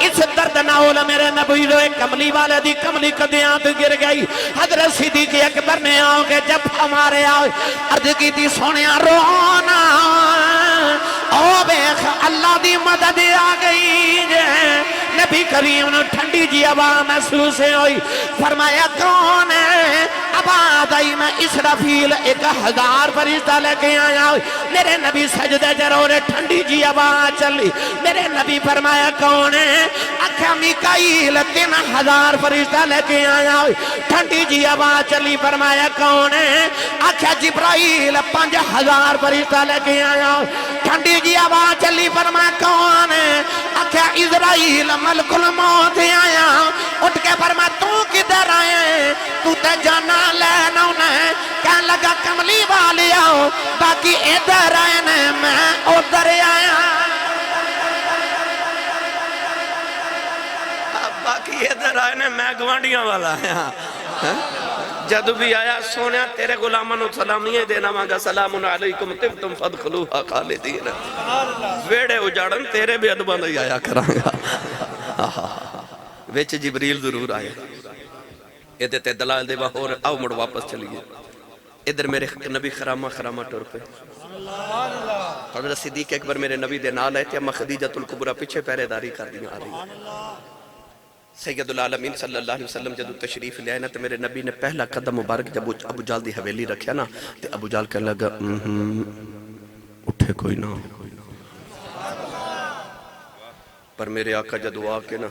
اس درد ناول میرے نبی روئے کملی والے دی کملی قدیاں تو گر گئی حضرت صدیق اکبر نے آؤ گے جب ہمارے آئے عرض کی تھی سونیا رونا او بیخ اللہ دی مدد آ گئی نبی کریم نے ٹھنڈی جی آواز محسوس ہوئی فرمایا کون ہے آباد آئی میں اسرافیل 1000 فرشتہ لے کے آیا میرے نبی سجدے جرورے ٹھنڈی جی آواز چلی میرے نبی فرمایا کون ہے اکھا میکائیل 3000 فرشتہ لے کے آیا ٹھنڈی جی آواز چلی فرمایا کون ہے اکھا جبرائیل 5000 فرشتہ لے کے آیا ٹھنڈی جی آواز چلی فرمایا کون ہے اکھا اسرائیل ملک الموت آیا اٹھ کے فرمایا تو کدھر آئے تو تے جانا لینا انہیں کہنے لگا کملی والی آؤ باقی ادھر آئے میں ادھر آیا باقی ادھر آئے میں گوانڈیاں والا آیا جدو بھی آیا سونیا تیرے غلامانو سلامیہ دینا مانگا سلام علیکم تبتم فدخلوها خالدین ویڑے اجاڑن تیرے بھی ادبان نہیں آیا کرانگا ویچ جبریل ضرور آیا ادھر تے دلال دے باہور آؤ مڑ واپس چلیے ادھر میرے نبی خرامہ ٹور پہ حضرت صدیق اکبر میرے نبی دے نال ہے تے اما خدیجۃ الکبریٰ پیچھے پہرے داری کر دیا آ رہی سید العالمین صلی اللہ علیہ وسلم جدو تشریف لے آئے نا تو میرے نبی نے پہلا قدم مبارک جب ابو جہل دی حویلی رکھیا نا تو ابو جہل کہنے لگا اٹھے کوئی نہ پر میرے آقا جدو آ کے نا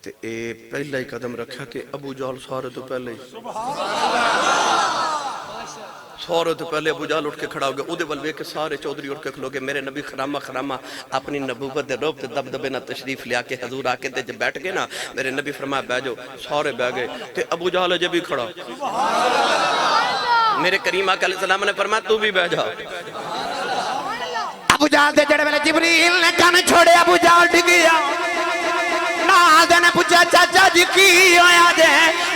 تو اے پہلا ہی قدم رکھیا کہ ابو جہل سارے تو پہلے ابو جہل اٹھ کے کھڑا ہو گیا او دے ولوے کے سارے چودری اٹھ کے کھلو گے میرے نبی خرامہ اپنی نبوت دے روب تے دبدبے نہ تشریف لیا کے حضور آکے تے جب بیٹھ گئے نا میرے نبی فرمایا بے جو سارے بے گئے تے ابو جہل جب بھی کھڑا میرے کریم آقا علیہ السلام نے فرمایا تو بھی بے جا ابو جہل دے جڑے والے جبریل نے کان چھوڑے ابو جہل ڈگیا نازے نے پوچھا چاچا جی کی ہویا جے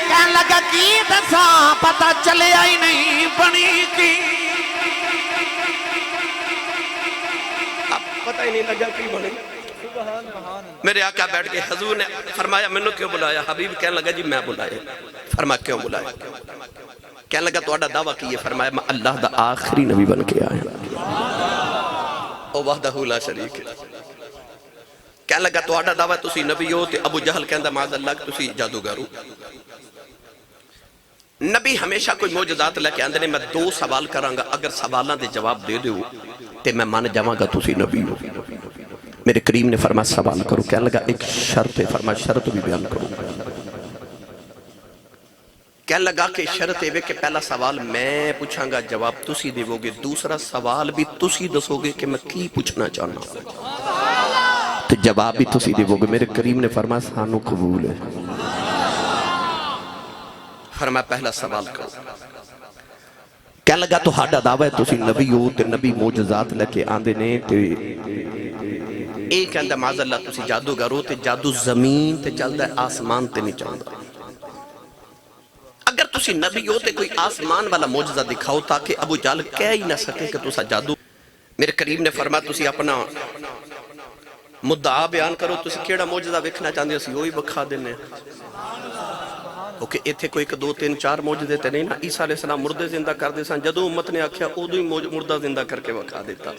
کہنے لگا کی دسا پتہ چلے آئی نہیں بنی کی اب پتہ ہی نہیں لگا کی بنی میرے آقا بیٹھ کے حضور نے فرمایا میں نے کیوں بلایا حبیب کہنے لگا جی میں بلایا فرمایا کیوں بلایا کہنے لگا تو دعویٰ کی، فرمایا میں اللہ دا آخری نبی بن کے آیا، او وحدہ لا شریک ہے۔ کہنے لگا تو دعویٰ تسی نبی ہو، تے ابو جہل کہندہ معاذ اللہ کہ تسی جادوگر ہو۔ نبی ہمیشہ کوئی معجزات لے کے آندے نے، میں 2 سوال کرانگا، اگر سوالوں دے جواب دے دیو تے میں مان جاواں گا تسی نبی ہو۔ میرے کریم نے فرمایا سوال کرو، کہنے لگا ایک شرط ہے، فرمایا شرط بھی بیان کرو۔ کہنے لگا کہ شرط ہے کہ پہلا سوال میں پوچھاں گا، جواب تسی دیو گے، دوسرا سوال بھی تسی دسو گے کہ میں کی پوچھنا چاہنا تو جواب بھی تسی دیو گے۔ میرے کریم نے فرمایا سانو قبول ہے۔ فرمایا پہلا سوال کرو۔ کہنے لگا تو ہاڈا دعویٰ ہے تسی نبی ہو تے نبی معجزات لے کے آندے نے تے ایک کہندہ معاذ اللہ تسی جادوگر ہو تے جادو زمین تے چلدا ہے، آسمان تے نہیں چلدا۔ اگر تسی نبی ہو تے کوئی آسمان والا معجزہ دکھاؤ تاکہ ابو جہل کہہ ہی نہ سکے کہ تسا جادو۔ میرے کریم نے فرمایا تسی اپنا مدعا بیان کرو، تسی کیڑا معجزہ ویکھنا چاہندے اسی وہی بکھا دینے۔ کہ ایتھے کوئی 1 2 3 4 معجزے تے نہیں نا، عیسیٰ علیہ السلام مردے زندہ کر دے سن، جدو امت نے آکھیا ادو ہی مردہ زندہ کر کے وکھا دیتا،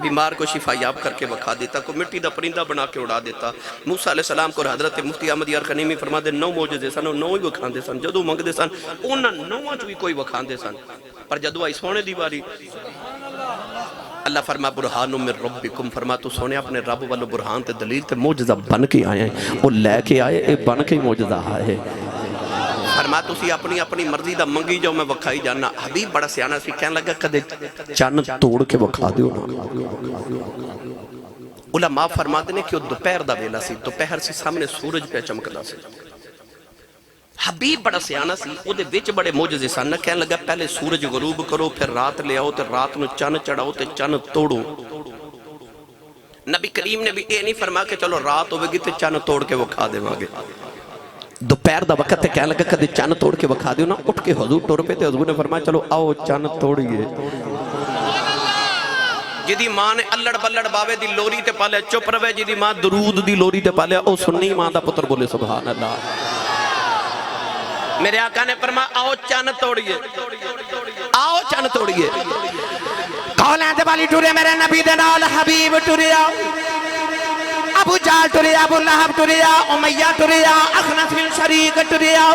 بیمار کو شفا یاب کر کے وکھا دیتا، کو مٹی دا پرندہ بنا کے اڑا دیتا۔ موسیٰ علیہ السلام کو حضرت مفتی احمد یار خنیمی فرما دے 9 معجزے سن، 9 ہی وکھا دے سن، جدو منگ دے سن انہاں 9 چ بھی کوئی وکھا دے سن، پر جدو آئی سونے دی باری اللہ فرما برہان من ربکم، فرما تو سونے اپنے رب والو برہان تے دلیل تے معجزہ بن کے آئے ہیں، وہ لے کے آئے اے بن کے معجزہ آئے۔ فرما تسی اپنی مرضی دا منگی جاؤ میں وکھائی جانا۔ حبیب بڑا سیانا سی، کہنے لگا کدے چن توڑ کے وکھا دیو نا۔ علماء فرما دینے کہ وہ دوپہر دا ویلا سی، دوپہر سی سامنے سورج پہ چمکدا سی۔ حبیب بڑا سیانا سی، وہ دے وچ بڑے معجزے سن، کہنے لگا پہلے سورج غروب کرو، پھر رات لے آؤ تے رات نو چن چڑھاؤ تے چن توڑو۔ نبی کریم نے بھی اے نہیں فرما کہ چلو رات ہوئے گی تے چن توڑ کے وکھا دے واگے۔ دوپہر دا وقت تے کہنے لگا کدے چن توڑ کے وکھا دیو نا، اٹھ کے حضور ٹور پہ تے حضور نے فرمایا چلو آؤ چن توڑیے۔ جدی ماں نے اللڑ بلڑ باوے دی لوری تے پالیا چپ روے، جدی ماں درود دی لوری تے پالیا او سنی ماں دا پتر بولے سبحان اللہ۔ میرے آقا نے فرمایا آؤ چن توڑیے، آؤ چن توڑیے۔ کولیں دے والی ٹورے میرے نبی دے نال حبیب ٹوریا، ابو جہل ٹوریا، ابو لہب ٹوریا، امیہ ٹوریا، اخنس بن شریک ٹوریا،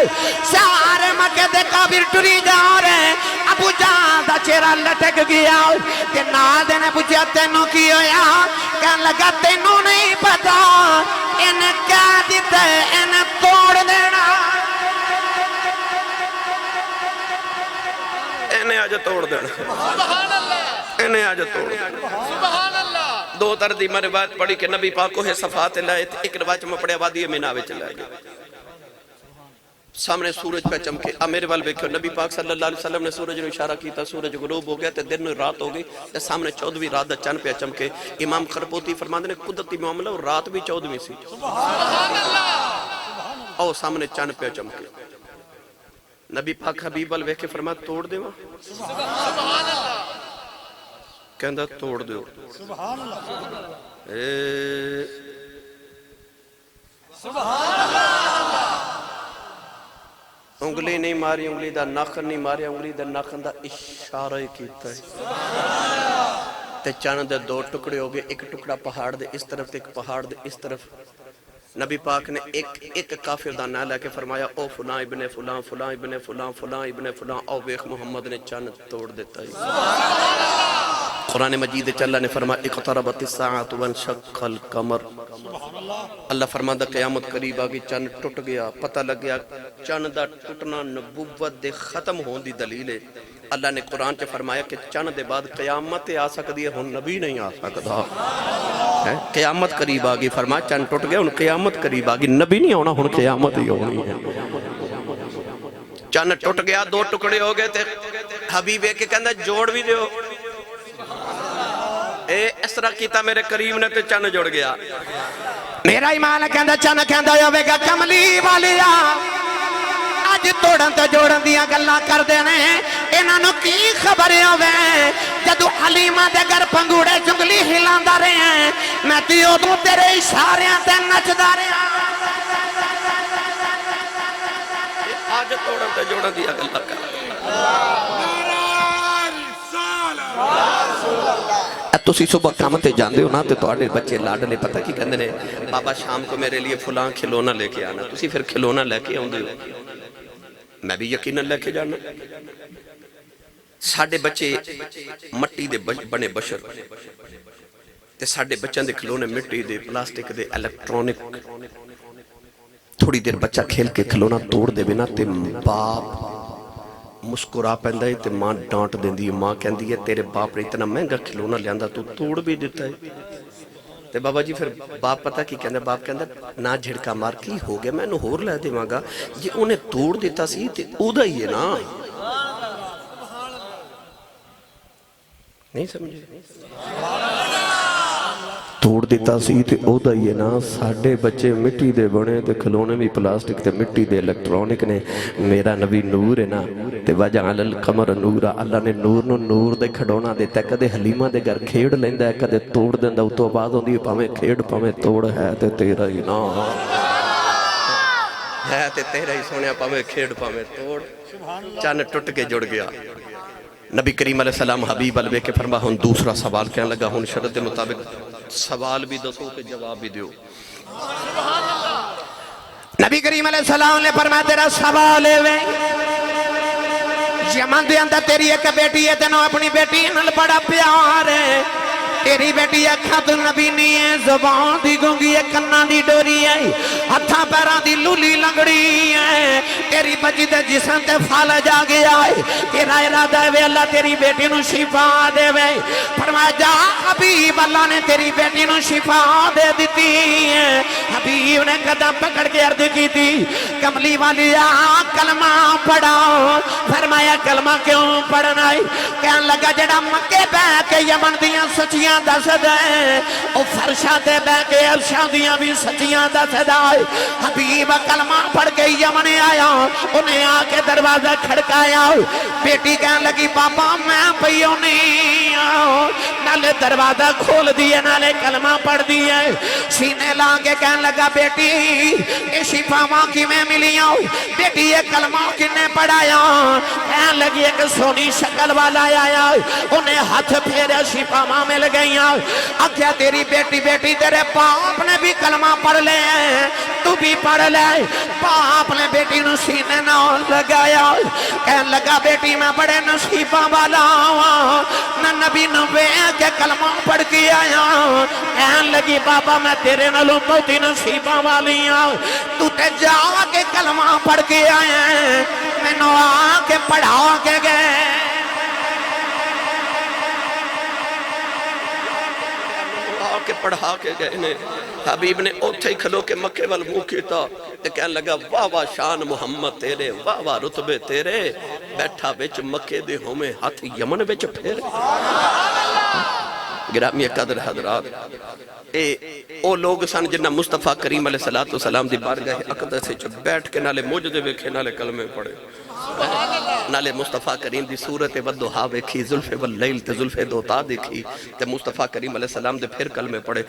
سارے مکے دے کافر ٹوری جا رہے۔ ابو جہل دا چہرہ لٹک گیا کہ نال دے نے پوچھا تینوں کی ہویا، کہنے لگا تینوں نہیں پتا انہیں کہہ دیتے انہیں توڑ دینا، انہیں آج توڑ دینا، انہیں آج توڑ دینا۔ 2 تردیمہ روایت پڑھی کہ نبی پاک کو ہے صفات لائے تھے، ایک روایت میں پڑھے وادی مناوے چلائے گئے، سامنے سورج پہ چمکے۔ میرے وال بیکھو نبی پاک صلی اللہ علیہ وسلم نے سورج نے اشارہ کیتا، سورج غروب ہو گیا تے دن رات ہو گئی تے سامنے 14ویں رات دا چن پہ چمکے۔ امام خرپوتی فرماندے نے قدرتی معاملہ اور رات بھی 14ویں سی، او سامنے چن پہ چمکے۔ نبی پاک حبیب وال بیکھے فرمایا توڑ دے وہاں، کہندہ توڑ دیو۔ سبحان اللہ، انگلی نہیں ماری، انگلی دا ناخن نہیں ماری، انگلی دا ناخن دا اشارہ کیتا ہے تے چند دے 2 ٹکڑے ہو گئے، ایک ٹکڑا پہاڑ دے اس طرف تے ایک پہاڑ دے اس طرف۔ نبی پاک نے ایک کافر دا نام لے کے فرمایا او فلاں ابن فلاں، فلاں ابن فلاں، فلاں ابن فلاں، او ویخ محمد نے چند توڑ دیتا ہے۔ قرآن مجید اللہ نے فرمایا اقتربت الساعۃ وانشق القمر، اللہ فرماتا قیامت قریب آگئی، چند ٹوٹ گیا، پتہ لگ گیا چند دا ٹوٹنا نبوت دے ختم ہون دی دلیل ہے۔ اللہ نے قرآن چے فرمایا کہ چند دے بعد قیامت آ سکتی ہے، ہن نبی نہیں آ سکتا، قیامت قریب آگئی، فرمایا چند ٹوٹ گیا، ہن قیامت قریب آگئی، نبی نہیں ہونا، ہن قیامت ہی ہونی ہے۔ چند ٹوٹ گیا، 2 ٹکڑے ہو گئے تھے، حبیب ایک کہندہ جوڑ بھی دیو، اس طرح کیتا میرے کریم نے تے چن جڑ گیا۔ میرا ایمان کہندہ چن کہندہ ہوئے گا کملی والیا، آج توڑن تے جوڑن دیا گلہ کر دینے، انہوں کی خبر ہوئے جدو حلیمہ دے گر پنگوڑے جنگلی ہلان دا رہے ہیں، میں تیو دوں تیرے اشاریاں تے نچ دا رہے ہیں۔ آج توڑن تے جوڑن دیا گلہ کر تسی صبح کام تے جاندے ہو نا تے تواڈے بچے لاڈلے پتہ کی کہندے نے بابا شام کو میرے لیے فلاں کھلونا لے کے آنا تسی پھر کھلونا لے کے آندے ہو میں بھی یقیناً لے کے جانا ساڈے بچے مٹی دے بنے بشر تے ساڈے بچوں دے کھلونے مٹی دے پلاسٹک دے الیکٹرونک تھوڑی دیر بچہ کھیل کے کھلونا توڑ دے بنا تے باپ مسکرا پہندہ ہے تے ماں ڈانٹ دیندی ہے ماں کہندی ہے تیرے باپ نے اتنا مہنگا کھلونا لیاندہ تو توڑ بھی دیتا ہے تے بابا جی پھر باپ پتہ کی کہندہ باپ کہندہ نا جھڑکا مار کی ہو گیا میں انہوں ہور لے دے مانگا یہ انہیں توڑ دیتا سی تے اودا ہی ہے نا نہیں سمجھے توڑ دیتا سی تے اودا ہی ہے نا ساڑھے بچے مٹی دے بنے تے کھلونے بھی پلاسٹک تے مٹی دے الیکٹرونک نے میرا نبی نور ہے نا تے وجعل القمر نورا اللہ نے نور نو نور دے کھڑونا دیتا ہے کدے حلیمہ دے گھر کھیڑ لیندہ ہے کدے توڑ دیندہ تو آواز ہوندی ہے پامیں کھیڑ پامیں توڑ ہے تے تیرا ہی نا ہے تے تیرا ہی سونیا پامیں کھیڑ پامیں توڑ چاند ٹوٹ کے جڑ گیا نبی کریم علیہ السلام حبیب علوے کے فرما ہون دوسرا سوال کہنے لگا ہون شرط مطابق سوال بھی دسو کہ جواب بھی دیو نبی کریم علیہ السلام نے فرمایا تیرا سوال ہے یمن دے اندر تیری ایک بیٹی ہے تینوں اپنی بیٹی نال بڑا پیار ہے تیری بیٹی اکھاں تو نبی نہیں ہے زبان دی گونگی ہے کناں دی ڈوری ہے ہتھاں پیراں دی لولی لنگڑی ہے تیری بچی تے جسم تے پھل جا گیا ہے تیرا ارادہ ہے اللہ تیری بیٹی نو شفا دے وے فرمایا جا حبیب اللہ نے تیری بیٹی نو شفا دے دیتی ہے حبیب نے قدم پکڑ کے عرض کی تھی کملی والی کلمہ پڑھاؤ فرمایا کلمہ کیوں پڑھنا ہے کہنے لگا جڑا مکے بہ کے یمن دیاں سچیاں دس دے او فرشاں تے بہ کے عرشاں دیاں بھی سچیاں دس دے حبیب کلمہ پڑھ کے یمن آیا انہیں آ کے دروازہ کھڑکایا بیٹی کہنے لگی بابا میں پیوں نہیں نالے دروازہ کھول دیئے نالے کلمہ پڑھ دیئے سینے لانگے کہنے لگا بیٹی یہ شفا ماں کی میں ملیاں بیٹی یہ کلمہ کنے پڑھایا کہنے لگی ایک سونی شکل والا آیا انہیں ہاتھ پھیرے شفا ماں مل گئیاں آکھیا تیری بیٹی تیرے باپ نے بھی کلمہ پڑھ لے تو بھی پڑھ لے باپ نے بیٹی نو سینے نہ لگایا کہنے لگا بیٹی میں بڑے نصیبہ والا نہ نبی نو بے کے کلمہ پڑھ کے آیا کہنے لگی بابا میں تیرے نالوں بہتی نصیبہ والی ہوں تو تے جا کے کلمہ پڑھ کے آیا میں نو آ کے پڑھا کے گئے کے پڑھا کے گئے نے حبیب نے اوتھے ہی کھلو کے مکے وال منہ کیتا تے کہنے لگا واہ واہ شان محمد تیرے واہ واہ رتبے تیرے بیٹھا وچ مکے دے ہومیں ہاتھ یمن وچ پھیر گرامی قدر حضرات او لوگ سن جنہ مصطفیٰ کریم علیہ السلام دی بارگاہ اقدس سے بیٹھ کے نالے موجدے ویکھے نالے کلمے پڑھے نالے مصطفیٰ کریم دی صورت ودھا ویکھی زلف واللیل تے زلف دوتا دیکھی تے مصطفیٰ کریم علیہ السلام دے پھر کلمے پڑھے